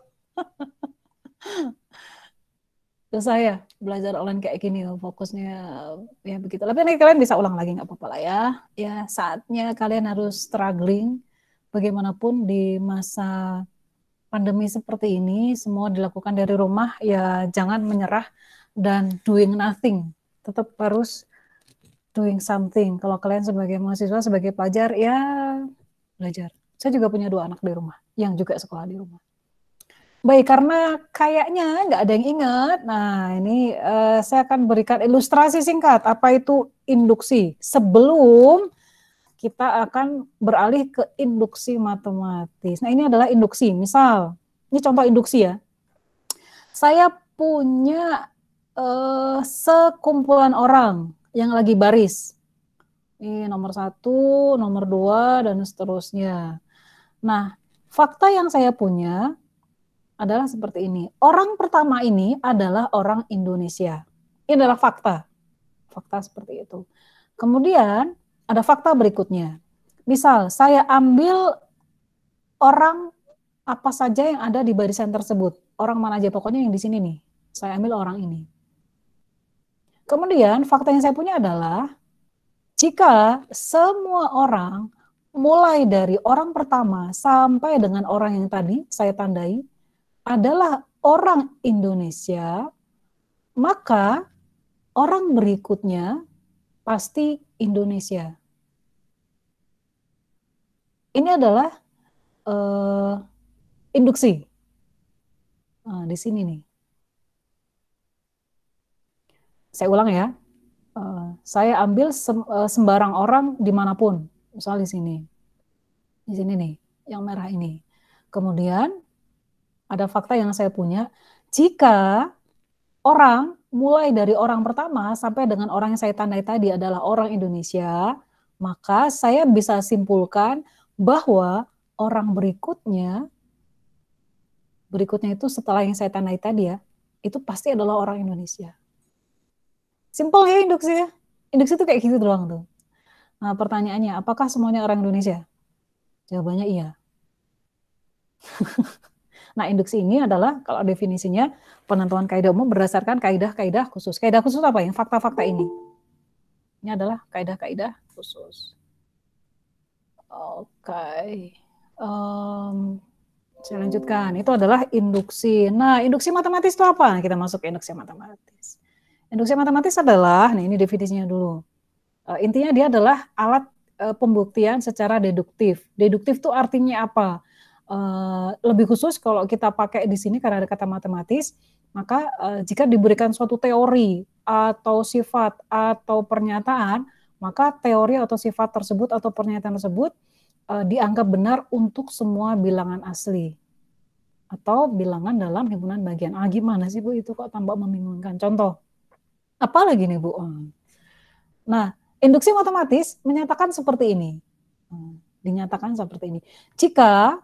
Susah ya belajar online kayak gini, fokusnya ya begitu. Tapi nanti kalian bisa ulang lagi, nggak apa-apa lah ya. Ya saatnya kalian harus struggling. Bagaimanapun di masa pandemi seperti ini, semua dilakukan dari rumah, ya jangan menyerah dan doing nothing. Tetap harus doing something. Kalau kalian sebagai mahasiswa, sebagai pelajar, ya belajar. Saya juga punya 2 anak di rumah, yang juga sekolah di rumah. Baik, karena kayaknya nggak ada yang ingat. Nah, ini saya akan berikan ilustrasi singkat. Apa itu induksi? Sebelum kita akan beralih ke induksi matematis. Nah, ini adalah induksi. Misal, ini contoh induksi ya. Saya punya sekumpulan orang yang lagi baris. Ini nomor 1, nomor 2, dan seterusnya. Nah, fakta yang saya punya adalah seperti ini. Orang pertama ini adalah orang Indonesia. Ini adalah fakta. Fakta seperti itu. Kemudian ada fakta berikutnya. Misal saya ambil orang apa saja yang ada di barisan tersebut. Orang mana aja, pokoknya yang di sini nih. Saya ambil orang ini. Kemudian fakta yang saya punya adalah jika semua orang mulai dari orang pertama sampai dengan orang yang tadi saya tandai adalah orang Indonesia, maka orang berikutnya pasti Indonesia. Ini adalah induksi. Nah, di sini nih. Saya ulang ya. Saya ambil sembarang orang dimanapun. Misal di sini. Di sini nih, yang merah ini. Kemudian ada fakta yang saya punya. Jika orang mulai dari orang pertama sampai dengan orang yang saya tandai tadi adalah orang Indonesia, maka saya bisa simpulkan bahwa orang berikutnya itu setelah yang saya tandai tadi ya, itu pasti adalah orang Indonesia. Simpel ya induksi ya. Induksi itu kayak gitu doang tuh. Nah, pertanyaannya, apakah semuanya orang Indonesia? Jawabannya iya. Nah, induksi ini adalah kalau definisinya penentuan kaidah umum berdasarkan kaidah-kaidah khusus. Kaidah khusus apa yang fakta-fakta ini? Ini adalah kaidah-kaidah khusus. Oke. Saya lanjutkan. Itu adalah induksi. Nah, induksi matematis itu apa? Kita masuk ke induksi matematis. Induksi matematis adalah, nah ini definisinya dulu. Intinya dia adalah alat pembuktian secara deduktif. Deduktif itu artinya apa? Lebih khusus kalau kita pakai di sini karena ada kata matematis, maka jika diberikan suatu teori atau sifat atau pernyataan, maka teori atau sifat tersebut atau pernyataan tersebut dianggap benar untuk semua bilangan asli atau bilangan dalam himpunan bagian. Gimana sih Bu itu kok tambah membingungkan? Contoh, apa lagi nih Bu? Nah, induksi matematis menyatakan seperti ini. Dinyatakan seperti ini. Jika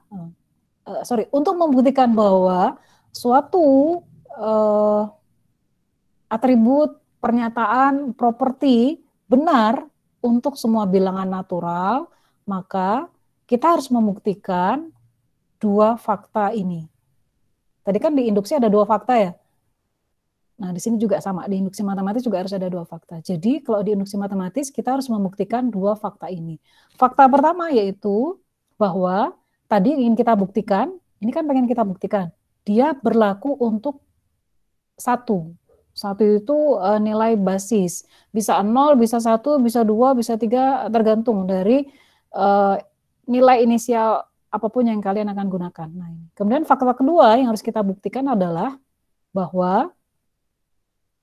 untuk membuktikan bahwa suatu atribut, pernyataan, properti benar untuk semua bilangan natural, maka kita harus membuktikan 2 fakta ini. Tadi kan di induksi ada 2 fakta ya. Nah, di sini juga sama, di induksi matematis juga harus ada 2 fakta. Jadi, kalau di induksi matematis kita harus membuktikan 2 fakta ini. Fakta pertama yaitu bahwa tadi ingin kita buktikan, ini kan pengen kita buktikan, dia berlaku untuk 1. 1 itu nilai basis. Bisa 0, bisa 1, bisa 2, bisa 3, tergantung dari nilai inisial apapun yang kalian akan gunakan. Nah, kemudian fakta kedua yang harus kita buktikan adalah bahwa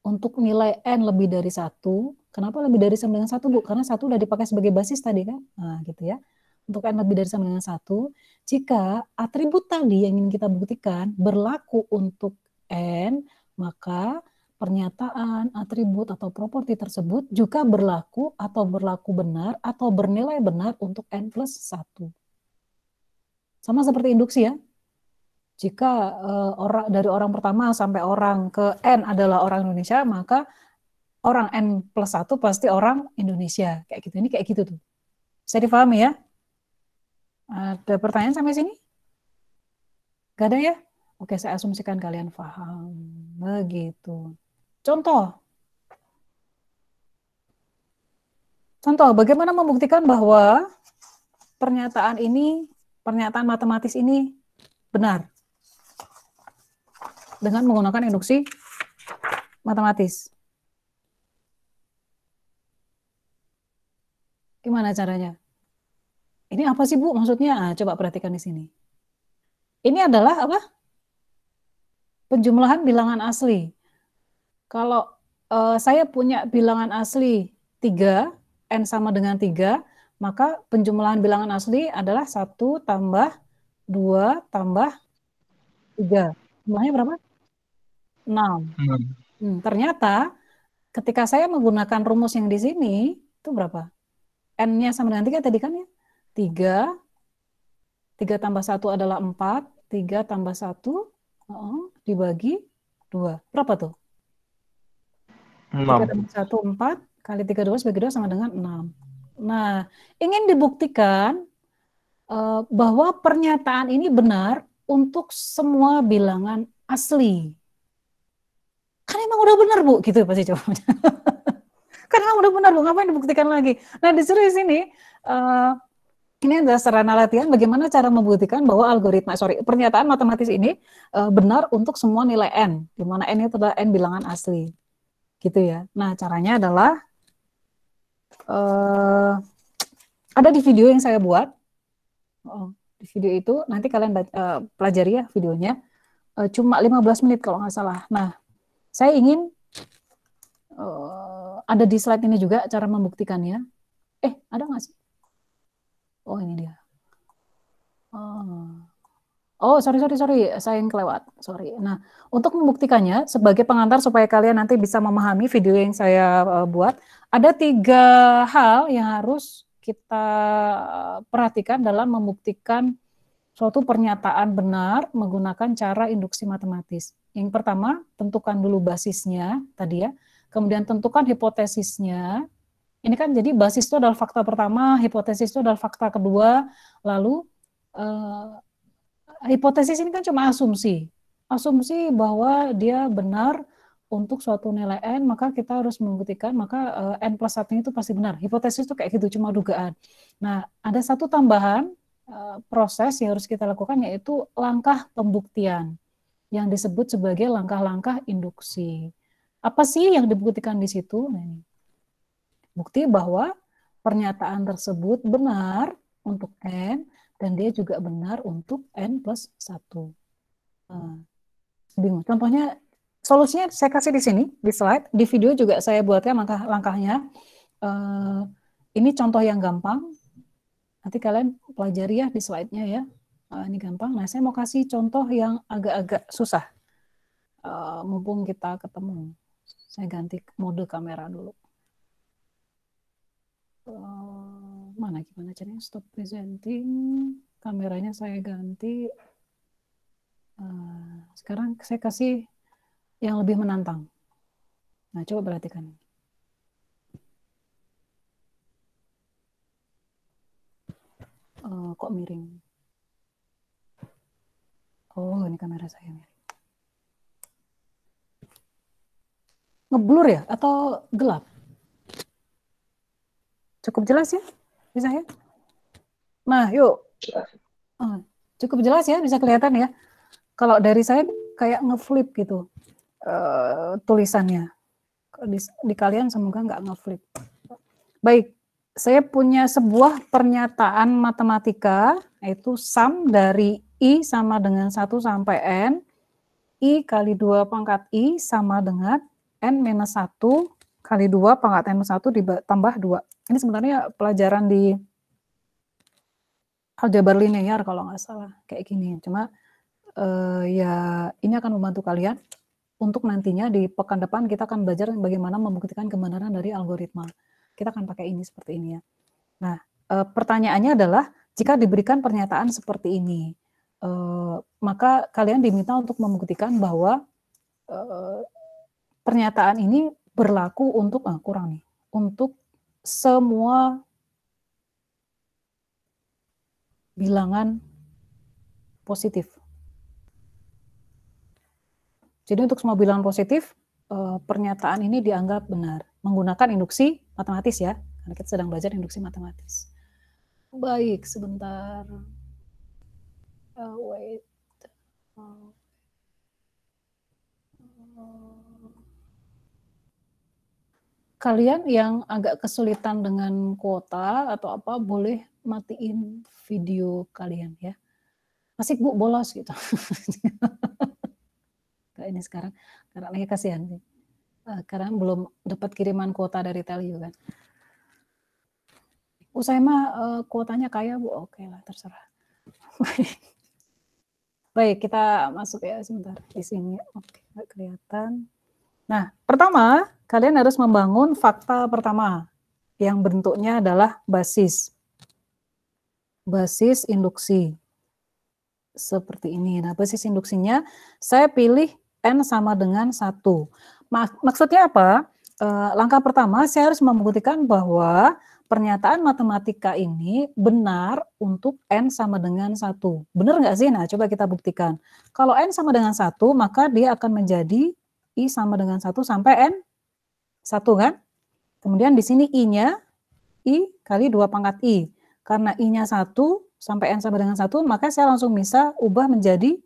untuk nilai N lebih dari 1, kenapa lebih dari sama dengan 1 Bu? Karena 1 udah dipakai sebagai basis tadi kan? Nah gitu ya. Untuk N lebih dari sama dengan 1, jika atribut tadi yang ingin kita buktikan berlaku untuk N, maka pernyataan, atribut, atau properti tersebut juga berlaku atau berlaku benar atau bernilai benar untuk N plus 1. Sama seperti induksi ya. Jika dari orang pertama sampai orang ke N adalah orang Indonesia, maka orang N+1 pasti orang Indonesia. Kayak gitu. Ini kayak gitu tuh. Bisa dipahami ya? Ada pertanyaan sampai sini? Gak ada ya? Oke, saya asumsikan kalian paham. Begitu. Contoh. Contoh, bagaimana membuktikan bahwa pernyataan matematis ini benar dengan menggunakan induksi matematis. Gimana caranya? Ini apa sih Bu maksudnya? Coba perhatikan di sini. Ini adalah apa? Penjumlahan bilangan asli. Kalau saya punya bilangan asli 3, N sama dengan 3, maka penjumlahan bilangan asli adalah 1 tambah 2 tambah 3. Jumlahnya berapa? 6. Ternyata ketika saya menggunakan rumus yang di sini, itu berapa? N-nya sama dengan 3 tadi kan ya? 3 tambah 1 adalah 4, 3 tambah 1 dibagi 2. Berapa tuh? 3 tambah 1, 4, kali 3, 2, bagi 2 sama dengan 6. Nah, ingin dibuktikan bahwa pernyataan ini benar untuk semua bilangan asli. Kan emang udah benar, Bu, gitu pasti jawabannya. Kan emang udah benar, Bu, ngapain dibuktikan lagi? Nah, disuruh di sini, ini adalah sarana latihan bagaimana cara membuktikan bahwa pernyataan matematis ini benar untuk semua nilai N, di mana N itu adalah N bilangan asli. Gitu ya. Nah, caranya adalah ada di video yang saya buat. Di video itu nanti kalian pelajari ya videonya. Cuma 15 menit kalau nggak salah. Nah, saya ingin ada di slide ini juga cara membuktikannya. Ada nggak sih? Oh, ini dia. Oh, sorry, saya yang kelewat. Sorry. Nah, untuk membuktikannya sebagai pengantar supaya kalian nanti bisa memahami video yang saya buat, ada 3 hal yang harus kita perhatikan dalam membuktikan suatu pernyataan benar menggunakan cara induksi matematis. Yang pertama, tentukan dulu basisnya tadi ya. Kemudian tentukan hipotesisnya. Ini kan jadi basis itu adalah fakta pertama, hipotesis itu adalah fakta kedua, lalu hipotesis ini kan cuma asumsi. Asumsi bahwa dia benar untuk suatu nilai N, maka kita harus membuktikan, maka N+1 itu pasti benar. Hipotesis itu kayak gitu, cuma dugaan. Nah, ada satu tambahan proses yang harus kita lakukan, yaitu langkah pembuktian, yang disebut sebagai langkah-langkah induksi. Apa sih yang dibuktikan di situ? Nah, ini. Bukti bahwa pernyataan tersebut benar untuk N, dan dia juga benar untuk N+1. Bingung. Contohnya, solusinya saya kasih di sini, di slide. Di video juga saya buatkan langkah-langkahnya. Ini contoh yang gampang. Nanti kalian pelajari ya di slide-nya ya. Ini gampang. Nah, saya mau kasih contoh yang agak-agak susah. Mumpung kita ketemu. Saya ganti mode kamera dulu. Gimana caranya? Stop presenting. Kameranya saya ganti. Sekarang saya kasih yang lebih menantang. Nah, coba perhatikan. Kok miring? Oh, ini kamera saya miring. Ngeblur ya? Atau gelap? Cukup jelas ya? Bisa ya? Nah, yuk. Cukup jelas ya? Bisa kelihatan ya? Kalau dari saya kayak ngeflip gitu tulisannya. Di kalian semoga nggak ngeflip. Baik, saya punya sebuah pernyataan matematika, yaitu sum dari I sama dengan 1 sampai N, I kali 2 pangkat I sama dengan N-1 kali 2 pangkat N-1 ditambah 2. Ini sebenarnya pelajaran di aljabar linear kalau nggak salah, kayak gini. Cuma ya ini akan membantu kalian untuk nantinya di pekan depan kita akan belajar bagaimana membuktikan kebenaran dari algoritma. Kita akan pakai ini seperti ini ya. Nah, pertanyaannya adalah jika diberikan pernyataan seperti ini, maka kalian diminta untuk membuktikan bahwa pernyataan ini berlaku untuk untuk semua bilangan positif. Jadi untuk semua bilangan positif, pernyataan ini dianggap benar menggunakan induksi matematis ya, karena kita sedang belajar induksi matematis. Baik, sebentar. Wait. Kalian yang agak kesulitan dengan kuota atau apa, boleh matiin video kalian ya. Masih Bu bolos gitu. Kayak ini sekarang, karena lagi kasihan sih. Karena belum dapat kiriman kuota dari Telyu kan. Saya mah kuotanya kaya Bu, oke lah terserah. Baik, kita masuk ya sebentar di sini. Oke, nggak kelihatan. Nah, pertama, kalian harus membangun fakta pertama yang bentuknya adalah basis. Basis induksi. Seperti ini. Nah, basis induksinya saya pilih N sama dengan 1. Maksudnya apa? Langkah pertama, saya harus membuktikan bahwa pernyataan matematika ini benar untuk N sama dengan 1. Benar nggak sih? Nah, coba kita buktikan. Kalau N sama dengan 1, maka dia akan menjadi I sama dengan 1 sampai N 1 kan? Kemudian di sini I-nya, I kali 2 pangkat I. Karena I-nya 1 sampai N sama dengan 1, maka saya langsung bisa ubah menjadi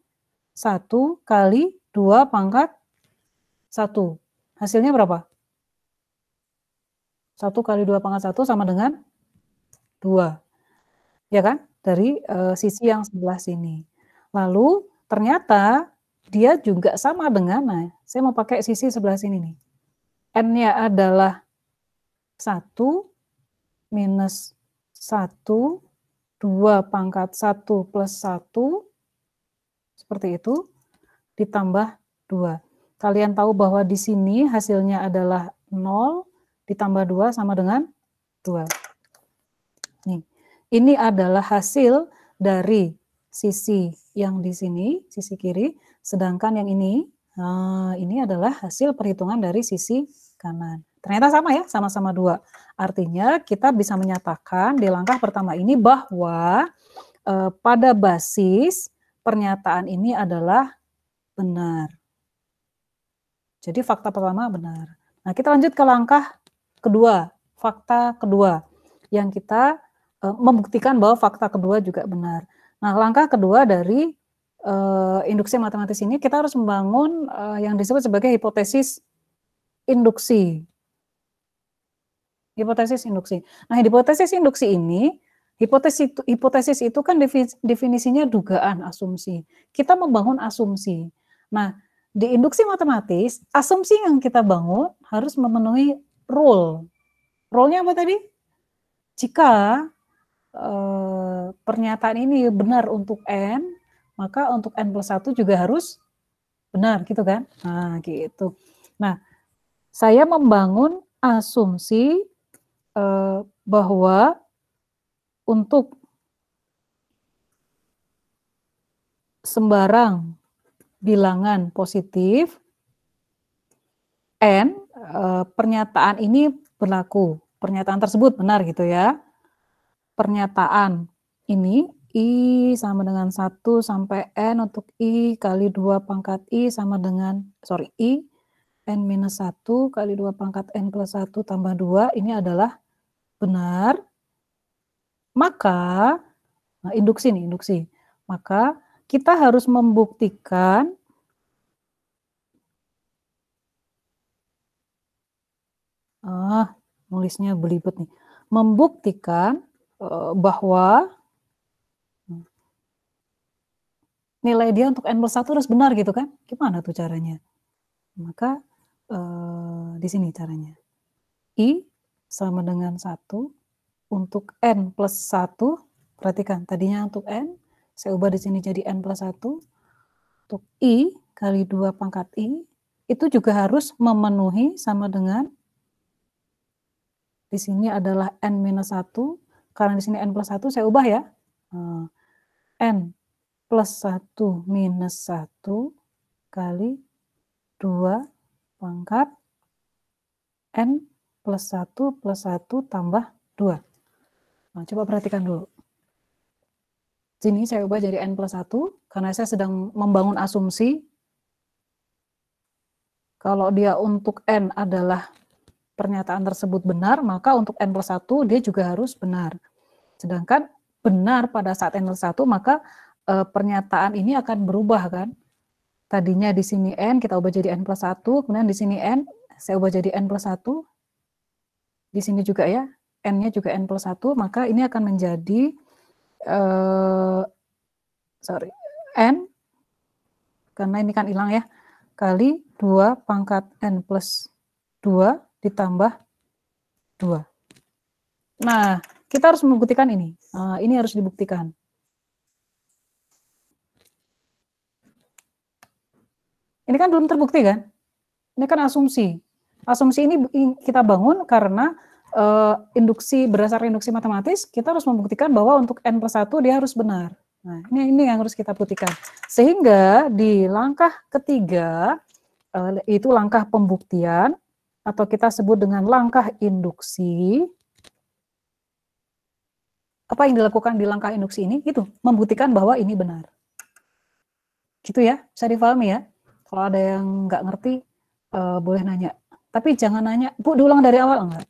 1 kali 2 pangkat 1. Hasilnya berapa? 1 kali 2 pangkat 1 sama dengan 2. Ya kan? Dari sisi yang sebelah sini. Lalu ternyata dia juga sama dengan, nah saya mau pakai sisi sebelah sini nih. N-nya adalah 1 minus 1, 2 pangkat 1 plus 1, seperti itu, ditambah 2. Kalian tahu bahwa di sini hasilnya adalah 0, ditambah 2 sama dengan 2. Nih, ini adalah hasil dari sisi yang di sini, sisi kiri, sedangkan yang ini adalah hasil perhitungan dari sisi kanan. Ternyata sama ya, sama-sama 2. Artinya kita bisa menyatakan di langkah pertama ini bahwa pada basis pernyataan ini adalah benar. Jadi fakta pertama benar. Nah, kita lanjut ke langkah kedua, fakta kedua, yang kita membuktikan bahwa fakta kedua juga benar. Nah, langkah kedua dari induksi matematis ini, kita harus membangun yang disebut sebagai hipotesis induksi. Hipotesis induksi. Nah, hipotesis induksi ini, hipotesis itu kan definisinya dugaan, asumsi. Kita membangun asumsi. Nah, di induksi matematis, asumsi yang kita bangun harus memenuhi rule. Rule-nya apa tadi? Jika pernyataan ini benar untuk N, maka untuk N plus 1 juga harus benar, gitu kan? Nah, gitu. Nah, saya membangun asumsi bahwa untuk sembarang bilangan positif N, pernyataan ini berlaku. Pernyataan tersebut benar gitu ya. Pernyataan ini I sama dengan 1 sampai N untuk I kali 2 pangkat I sama dengan, I N minus 1 kali 2 pangkat N plus 1 tambah 2, ini adalah benar. Maka, nah induksi nih, induksi. Maka kita harus membuktikan nulisnya belibet nih. Membuktikan bahwa nilai dia untuk N plus 1 harus benar gitu kan? Gimana tuh caranya? Maka di sini caranya. I sama dengan 1 untuk N plus 1, perhatikan tadinya untuk N, saya ubah di sini jadi N plus 1, untuk I kali 2 pangkat I, itu juga harus memenuhi sama dengan, di sini adalah N minus 1, karena di sini N plus 1 saya ubah ya, N plus 1 minus 1 kali 2 pangkat N plus 1 tambah 2. Nah, coba perhatikan dulu. Sini saya ubah jadi N plus 1, karena saya sedang membangun asumsi kalau dia untuk N adalah pernyataan tersebut benar, maka untuk N plus 1 dia juga harus benar. Sedangkan benar pada saat N plus 1, maka pernyataan ini akan berubah kan. Tadinya di sini N, kita ubah jadi N plus 1, kemudian di sini N, saya ubah jadi N plus 1, di sini juga ya, N-nya juga N plus 1, maka ini akan menjadi N, karena ini kan hilang ya, kali 2 pangkat N plus 2 ditambah 2. Nah, kita harus membuktikan ini. Ini harus dibuktikan. Ini kan belum terbukti kan? Ini kan asumsi. Asumsi ini kita bangun karena induksi, berdasarkan induksi matematis, kita harus membuktikan bahwa untuk N plus 1 dia harus benar. Nah, ini yang harus kita buktikan. Sehingga di langkah ketiga, itu langkah pembuktian, atau kita sebut dengan langkah induksi. Apa yang dilakukan di langkah induksi ini? Itu, membuktikan bahwa ini benar. Gitu ya, bisa dipahami ya. Kalau ada yang nggak ngerti, boleh nanya. Tapi jangan nanya, Bu, diulang dari awal, enggak.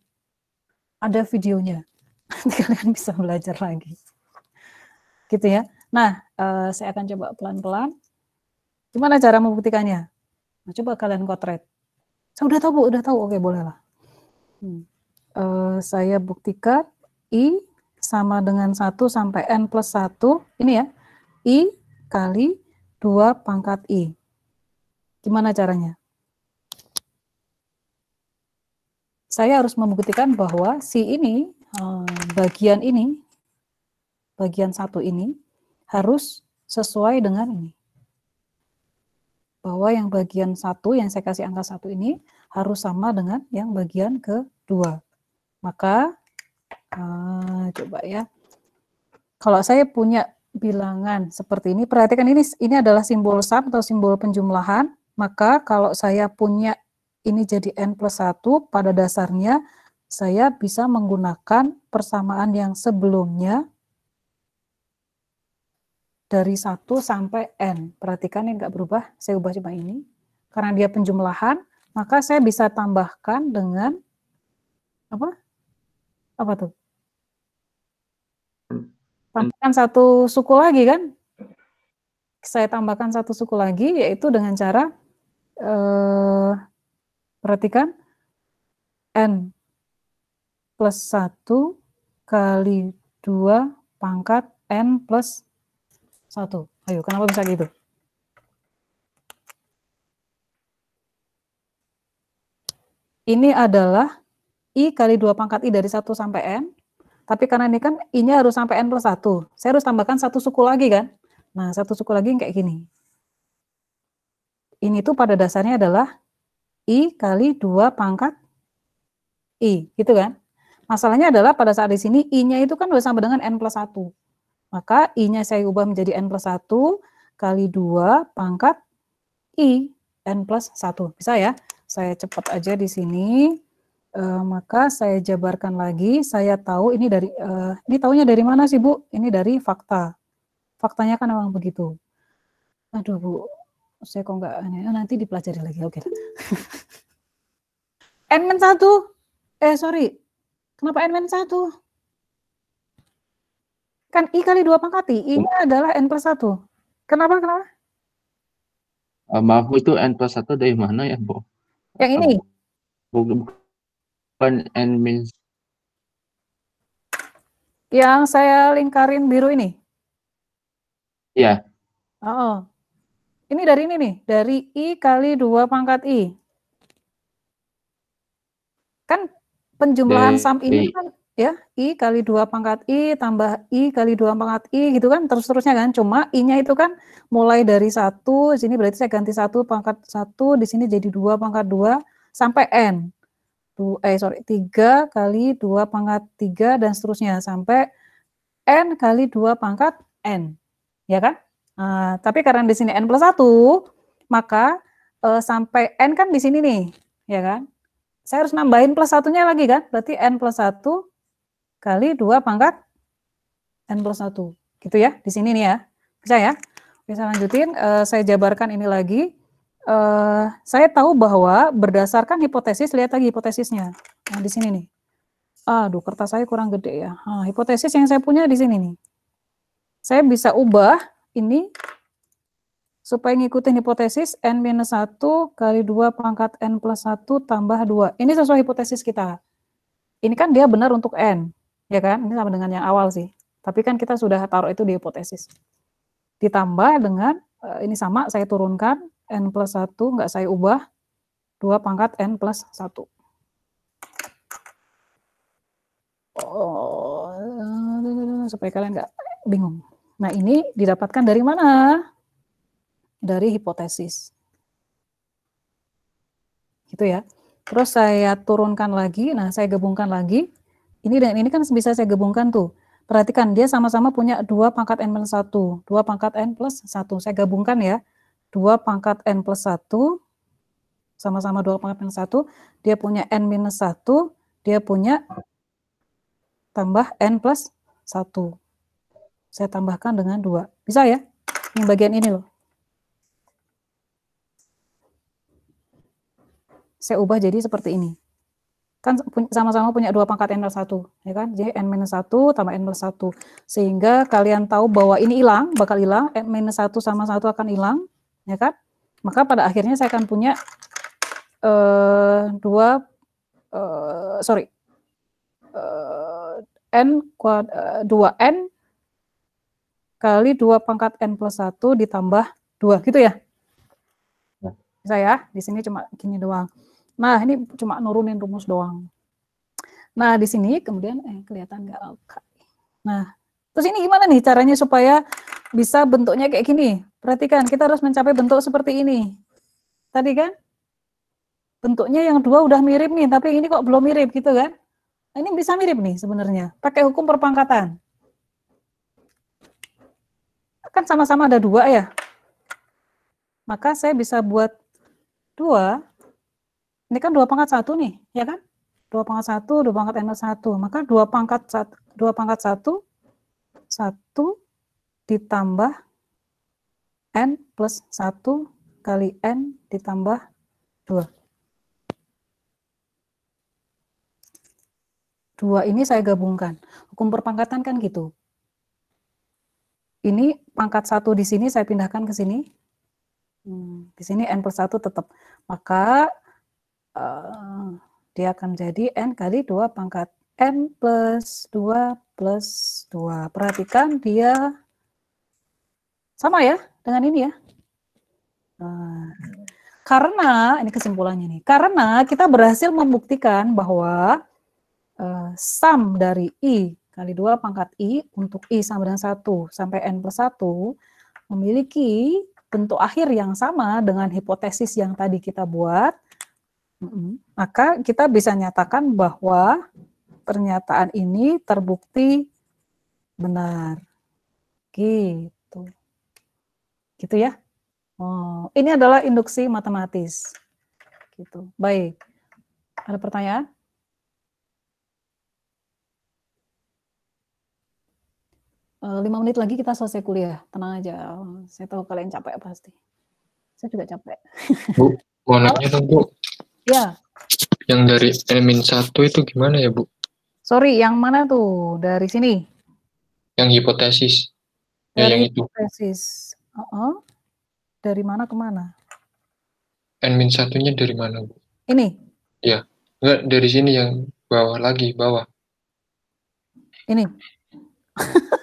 Ada videonya. Nanti kalian bisa belajar lagi. Gitu ya. Nah, saya akan coba pelan-pelan. Gimana cara membuktikannya? Nah, coba kalian kotret. Saya udah tahu, Bu, udah tahu. Oke, bolehlah. Saya buktikan I sama dengan 1 sampai N plus 1. Ini ya, I kali 2 pangkat I. Gimana caranya? Saya harus membuktikan bahwa si ini, bagian 1 ini, harus sesuai dengan ini. Bahwa yang bagian 1, yang saya kasih angka 1 ini, harus sama dengan yang bagian kedua. Maka, coba ya. Kalau saya punya bilangan seperti ini, perhatikan ini adalah simbol sum atau simbol penjumlahan, maka kalau saya punya ini jadi N plus 1, pada dasarnya saya bisa menggunakan persamaan yang sebelumnya dari 1 sampai N. Perhatikan ini nggak berubah, saya ubah cuma ini. Karena dia penjumlahan, maka saya bisa tambahkan dengan apa? Apa tuh? Tambahkan satu suku lagi kan? Saya tambahkan satu suku lagi, yaitu dengan cara perhatikan N plus 1 kali 2 pangkat N plus 1. Ayo, kenapa bisa gitu? Ini adalah I kali 2 pangkat I dari 1 sampai N, tapi karena ini kan I-nya harus sampai N plus 1, saya harus tambahkan satu suku lagi kan? Nah, satu suku lagi kayak gini. Ini tuh pada dasarnya adalah I kali 2 pangkat I, gitu kan? Masalahnya adalah pada saat di sini I-nya itu kan udah sama dengan N plus 1. Maka I-nya saya ubah menjadi N plus 1 kali 2 pangkat I, N plus 1. Bisa ya? Saya cepat aja di sini. Maka saya jabarkan lagi. Saya tahu ini dari, ini taunya dari mana sih, Bu? Ini dari fakta. Faktanya kan memang begitu. Aduh, Bu. Saya kok nggak, nanti dipelajari lagi. Oke. N-1. Sorry. Kenapa N-1? Kan I kali 2 pangkat I, I-nya adalah N plus 1. Kenapa? Maaf, itu N plus 1 dari mana ya, Bu? Yang ini? Bukan N minus. Yang saya lingkarin biru ini? Iya. Oh. Ini dari ini nih, dari I kali 2 pangkat I. Kan penjumlahan sum ini kan ya, I kali 2 pangkat I tambah I kali 2 pangkat I gitu kan, terus-terusnya kan. Cuma I-nya itu kan mulai dari 1, sini berarti saya ganti 1 pangkat 1, di sini jadi 2 pangkat 2 sampai N. 3 kali 2 pangkat 3 dan seterusnya sampai N kali 2 pangkat N. Ya kan? Tapi karena di sini N+1, maka sampai N kan di sini nih, ya kan? Saya harus nambahin +1-nya lagi kan? Berarti N+1 kali 2 pangkat N+1. Gitu ya, di sini nih ya. Bisa ya? Bisa lanjutin, saya jabarkan ini lagi. Saya tahu bahwa berdasarkan hipotesis, lihat lagi hipotesisnya. Nah, di sini nih. Aduh, kertas saya kurang gede ya. Hipotesis yang saya punya di sini nih. Saya bisa ubah ini supaya ngikutin hipotesis N-1 kali 2 pangkat N+1 tambah 2. Ini sesuai hipotesis kita. Ini kan dia benar untuk N, ya kan? Ini sama dengan yang awal sih. Tapi kan kita sudah taruh itu di hipotesis. Ditambah dengan, ini sama, saya turunkan, N+1, nggak saya ubah, 2 pangkat N+1. Supaya kalian nggak bingung. Nah, ini didapatkan dari mana? Dari hipotesis. Gitu ya. Terus saya turunkan lagi, nah saya gabungkan lagi. Ini dan ini kan bisa saya gabungkan tuh. Perhatikan, dia sama-sama punya 2 pangkat N+1. 2 pangkat N+1. Saya gabungkan ya. 2 pangkat N+1. Sama-sama 2 pangkat N+1. Dia punya N-1. Dia punya tambah N+1. Saya tambahkan dengan 2. Bisa ya? Yang bagian ini loh. Saya ubah jadi seperti ini. Kan sama-sama punya 2 pangkat N+1, ya kan? Jadi N-1 tambah N+1. Sehingga kalian tahu bahwa ini hilang, bakal hilang, N-1 sama 1 akan hilang, ya kan? Maka pada akhirnya saya akan punya 2N kali 2 pangkat N+1 ditambah 2, gitu ya? Bisa ya? Di sini cuma gini doang. Nah, ini cuma nurunin rumus doang. Nah, di sini kemudian kelihatan nggak? Oke. Nah, terus ini gimana nih caranya supaya bisa bentuknya kayak gini? Perhatikan, kita harus mencapai bentuk seperti ini. Tadi kan bentuknya yang 2 udah mirip nih, tapi ini kok belum mirip gitu kan? Nah, ini bisa mirip nih sebenarnya. Pakai hukum perpangkatan. Kan sama-sama ada 2 ya. Maka saya bisa buat 2. Ini kan 2 pangkat 1 nih, ya kan? 2 pangkat 1, 2 pangkat N+1. Maka 2 pangkat 1, 1 ditambah N+1 kali N ditambah 2. 2 ini saya gabungkan. Hukum perpangkatan kan gitu. Ini pangkat 1 di sini saya pindahkan ke sini. Di sini N+1 tetap. Maka dia akan jadi N kali 2 pangkat N+2 plus 2. Perhatikan dia sama ya dengan ini ya. Karena, ini kesimpulannya nih, karena kita berhasil membuktikan bahwa sum dari I kali 2 pangkat I untuk I sama dengan 1 sampai N+1 memiliki bentuk akhir yang sama dengan hipotesis yang tadi kita buat. Maka kita bisa nyatakan bahwa pernyataan ini terbukti benar. Gitu. Gitu ya. Ini adalah induksi matematis. Gitu. Baik. Ada pertanyaan? Uh, 5 menit lagi kita selesai kuliah. Tenang aja. Saya tahu kalian capek pasti. Saya juga capek. Bu, mau nanya dong, Bu. Ya. Yang dari N-1 itu gimana ya, Bu? Sorry, yang mana tuh? Dari sini? Yang hipotesis. Dari yang hipotesis. Dari mana ke mana? N-1-nya dari mana, Bu? Ini? Ya. Enggak, dari sini yang bawah lagi, bawah. Ini?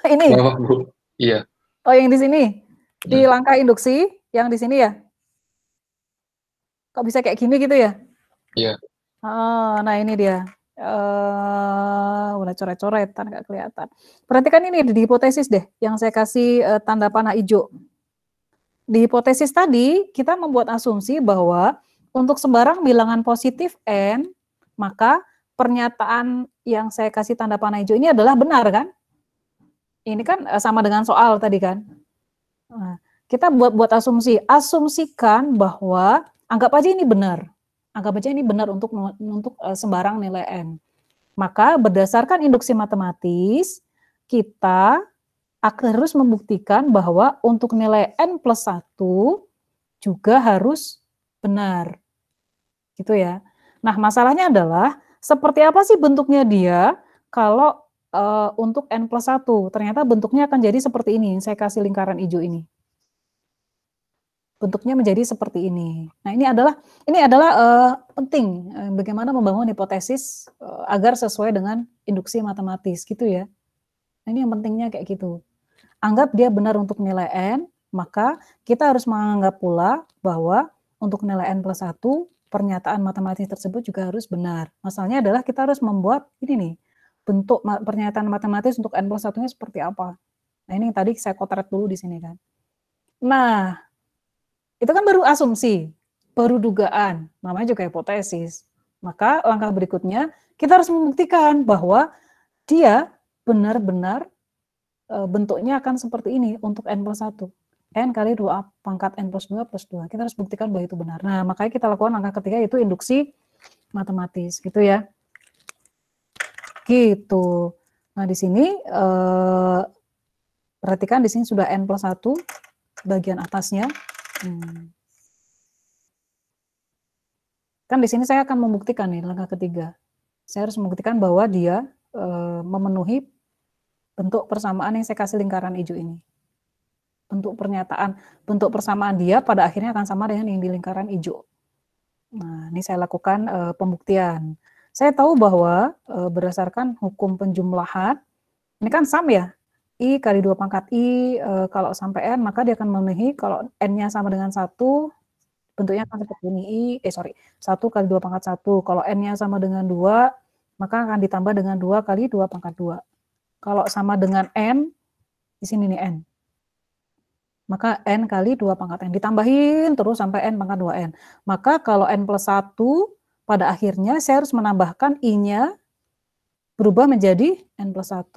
Ini? Bawah, Bu. Iya. Oh, yang di sini? Di langkah induksi, yang di sini ya? Kok bisa kayak gini gitu ya? Iya. Nah ini dia. Udah coret-coretan, nggak kelihatan. Perhatikan ini di hipotesis deh, yang saya kasih tanda panah hijau. Di hipotesis tadi, kita membuat asumsi bahwa untuk sembarang bilangan positif N, maka pernyataan yang saya kasih tanda panah hijau ini adalah benar kan? Ini kan sama dengan soal tadi kan? Nah, kita buat asumsi. Asumsikan bahwa anggap aja ini benar. Anggap aja ini benar untuk sembarang nilai n. Maka berdasarkan induksi matematis, kita harus membuktikan bahwa untuk nilai n plus 1 juga harus benar. Gitu ya. Nah, masalahnya adalah seperti apa sih bentuknya dia kalau untuk n plus 1? Ternyata bentuknya akan jadi seperti ini. Saya kasih lingkaran hijau ini. Bentuknya menjadi seperti ini. Nah, ini adalah penting bagaimana membangun hipotesis agar sesuai dengan induksi matematis gitu ya. Nah, ini yang pentingnya kayak gitu. Anggap dia benar untuk nilai n, maka kita harus menganggap pula bahwa untuk nilai n plus 1, pernyataan matematis tersebut juga harus benar. Masalahnya adalah kita harus membuat ini nih, bentuk pernyataan matematis untuk n plus 1-nya seperti apa. Nah, ini tadi saya kotret dulu di sini kan. Nah, itu kan baru asumsi, baru dugaan, namanya juga hipotesis. Maka langkah berikutnya, kita harus membuktikan bahwa dia benar-benar bentuknya akan seperti ini untuk n plus 1. N kali 2 pangkat n plus 2 plus 2. Kita harus buktikan bahwa itu benar. Nah, makanya kita lakukan langkah ketiga yaitu induksi matematis, gitu ya. Gitu. Nah, di sini perhatikan di sini sudah n plus 1 bagian atasnya. Kan di sini saya akan membuktikan nih langkah ketiga. Saya harus membuktikan bahwa dia memenuhi bentuk persamaan yang saya kasih lingkaran hijau ini. Bentuk persamaan dia pada akhirnya akan sama dengan yang di lingkaran hijau. Nah, ini saya lakukan pembuktian. Saya tahu bahwa berdasarkan hukum penjumlahan, ini kan sam ya, I kali 2 pangkat I, kalau sampai N, maka dia akan memenuhi, kalau N-nya sama dengan 1, bentuknya akan seperti ini, 1 kali 2 pangkat 1. Kalau N-nya sama dengan 2, maka akan ditambah dengan 2 kali 2 pangkat 2. Kalau sama dengan N, di sini nih N. Maka N kali 2 pangkat N. Ditambahin terus sampai N pangkat 2N. Maka kalau N plus 1, pada akhirnya saya harus menambahkan I-nya berubah menjadi N plus 1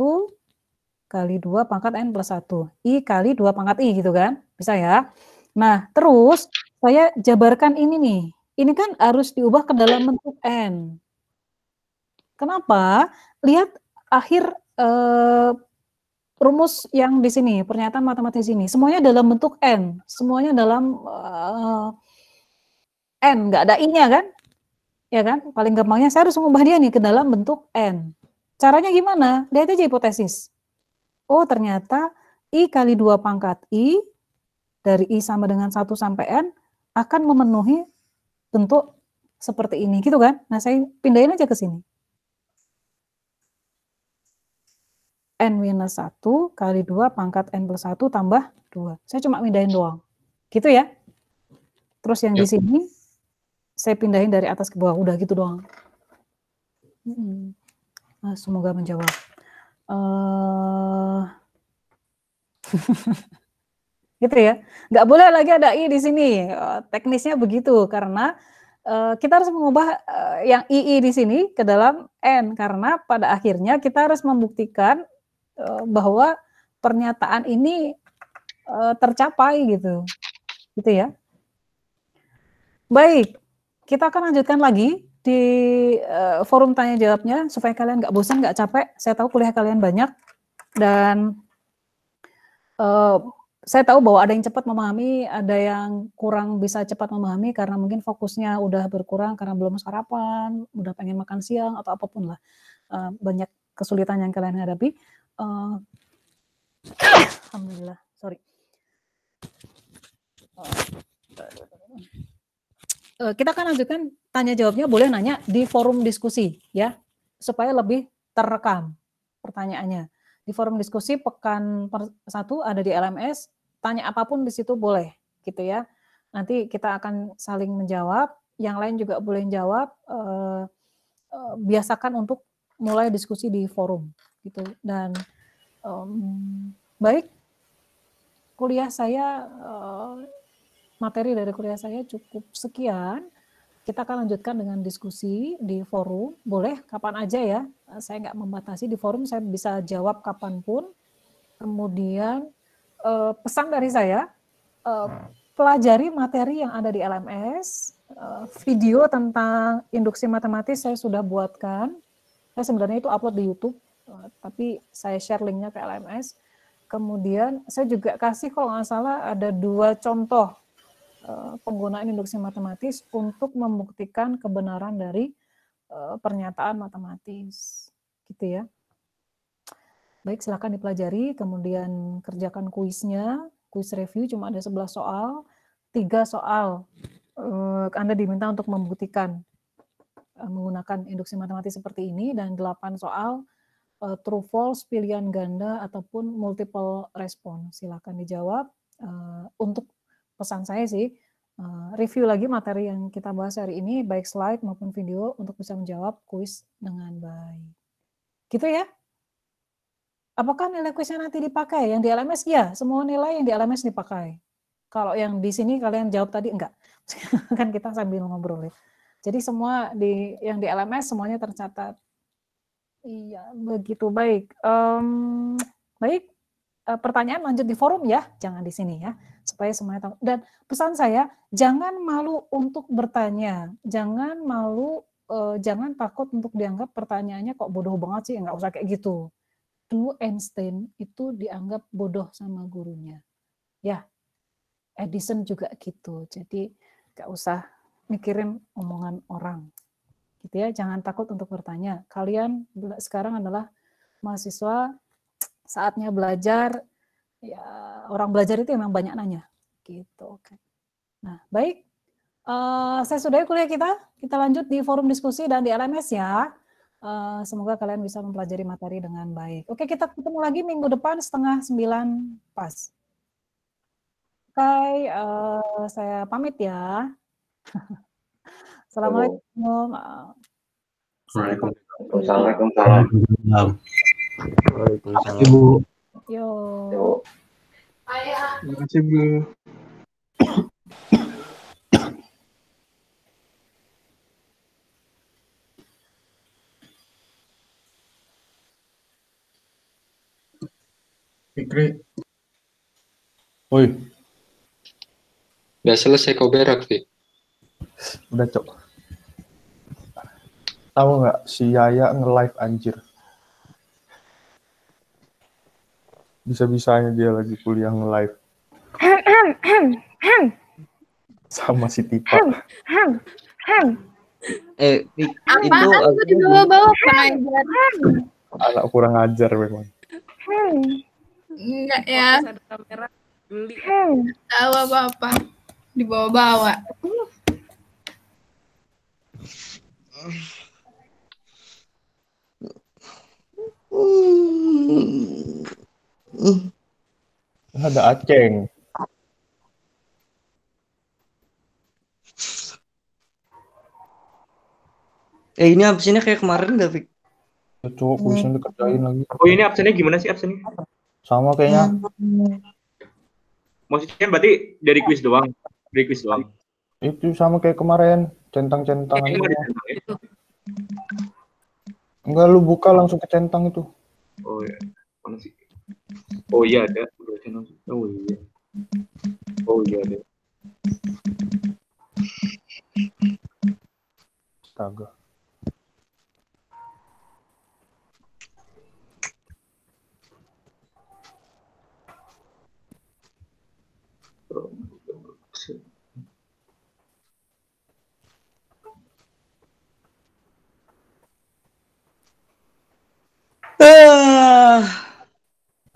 kali 2 pangkat N plus 1. I kali 2 pangkat I gitu kan. Bisa ya. Nah, terus saya jabarkan ini nih. Ini kan harus diubah ke dalam bentuk N. Kenapa? Lihat akhir rumus yang di sini, pernyataan matematis ini. Semuanya dalam bentuk N. Semuanya dalam N. Nggak ada I-nya kan? Ya kan? Paling gampangnya saya harus mengubah dia nih ke dalam bentuk N. Caranya gimana? Lihat aja hipotesis. Oh, ternyata I kali 2 pangkat I, dari I sama dengan 1 sampai N, akan memenuhi bentuk seperti ini, gitu kan? Nah, saya pindahin aja ke sini. N minus 1 kali 2 pangkat N plus 1 tambah 2. Saya cuma pindahin doang. Gitu ya? Terus yang di sini, saya pindahin dari atas ke bawah. Udah gitu doang. Nah, semoga menjawab. Gitu ya, nggak boleh lagi ada I di sini. Teknisnya begitu karena kita harus mengubah yang II di sini ke dalam N karena pada akhirnya kita harus membuktikan bahwa pernyataan ini tercapai gitu ya. Baik, kita akan lanjutkan lagi di forum tanya jawabnya supaya kalian nggak bosan, nggak capek. Saya tahu kuliah kalian banyak dan saya tahu bahwa ada yang cepat memahami, ada yang kurang bisa cepat memahami karena mungkin fokusnya udah berkurang karena belum sarapan, udah pengen makan siang atau apapun lah. Banyak kesulitan yang kalian hadapi. Alhamdulillah, sorry. Kita akan lanjutkan tanya jawabnya, boleh nanya di forum diskusi ya, supaya lebih terekam pertanyaannya. Di forum diskusi pekan 1 ada di LMS, tanya apapun di situ boleh gitu ya. Nanti kita akan saling menjawab, yang lain juga boleh jawab. Biasakan untuk mulai diskusi di forum gitu. Dan baik, kuliah saya, materi dari kuliah saya cukup sekian. Kita akan lanjutkan dengan diskusi di forum, boleh kapan aja ya, saya nggak membatasi, di forum saya bisa jawab kapanpun. Kemudian pesan dari saya, pelajari materi yang ada di LMS. Video tentang induksi matematis saya sudah buatkan. Saya sebenarnya itu upload di YouTube, tapi saya share linknya ke LMS. Kemudian saya juga kasih kalau nggak salah ada 2 contoh penggunaan induksi matematis untuk membuktikan kebenaran dari pernyataan matematis, gitu ya. Baik, silakan dipelajari, kemudian kerjakan kuisnya, kuis review cuma ada 11 soal, 3 soal Anda diminta untuk membuktikan menggunakan induksi matematis seperti ini, dan 8 soal true false, pilihan ganda, ataupun multiple response. Silakan dijawab. Untuk pesan saya sih, review lagi materi yang kita bahas hari ini, baik slide maupun video, untuk bisa menjawab kuis dengan baik. Gitu ya? Apakah nilai kuisnya nanti dipakai? Yang di LMS? Ya, semua nilai yang di LMS dipakai. Kalau yang di sini kalian jawab tadi enggak. Kan kita sambil ngobrol ya. Jadi semua yang di LMS semuanya tercatat. Iya, begitu. Baik. Baik, pertanyaan lanjut di forum ya, jangan di sini ya, supaya semuanya tahu. Dan pesan saya, jangan malu untuk bertanya, jangan malu, jangan takut untuk dianggap pertanyaannya kok bodoh banget sih, nggak usah kayak gitu. Dulu Einstein itu dianggap bodoh sama gurunya. Ya, Edison juga gitu. Jadi nggak usah mikirin omongan orang. Gitu ya, jangan takut untuk bertanya. Kalian sekarang adalah mahasiswa, saatnya belajar. Ya, orang belajar itu memang banyak nanya. Gitu. Oke. Nah, baik. Saya sudahi kuliah kita. Kita lanjut di forum diskusi dan di LMS ya. Semoga kalian bisa mempelajari materi dengan baik. Oke, kita ketemu lagi minggu depan 8:30 pas. Oke, saya pamit ya. Assalamualaikum. Waalaikumsalam. Waalaikumsalam. Ibu. Yo. Terima kasih, Bu. Fikri. Woi, Udah selesai kau berak, Fik. Udah, Cok. Tahu nggak si Yaya nge-live anjir. Bisa-bisanya dia lagi kuliah nge-live. Sama si Tipa. Fik, Apaan itu tuh di bawah-bawah pengajar? Anak kurang ajar memang. Enggak ya. Tahu apa-apa. Di bawah-bawah. Ada Aceng. ini absennya kayak kemarin nggak, Fik? Ya, Cok, kuisnya dikerjain lagi. Oh, ini absennya gimana sih absennya? Sama kayaknya. Maksudnya berarti dari kuis doang? Dari kuis doang? Itu sama kayak kemarin. Centang-centang Ini aja. mau ditentang ya? Enggak, lu buka langsung ke centang itu. Oh ya, mana sih? Oh iya ada. Oh iya. Oh iya ada. Astaga.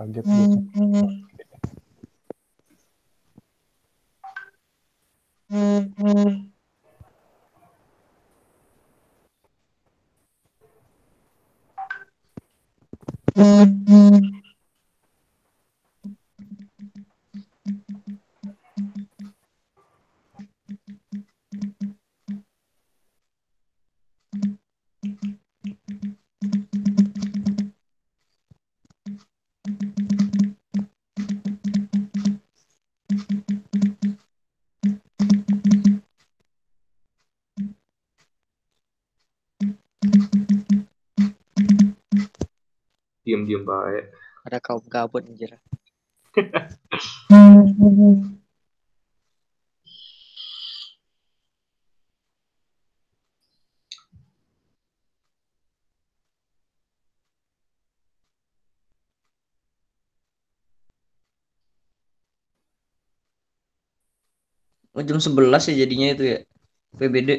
Kaget gue. Diam-diam baik. Ada kaum gabut anjir. Oh, jam 11 ya jadinya itu ya. PBD.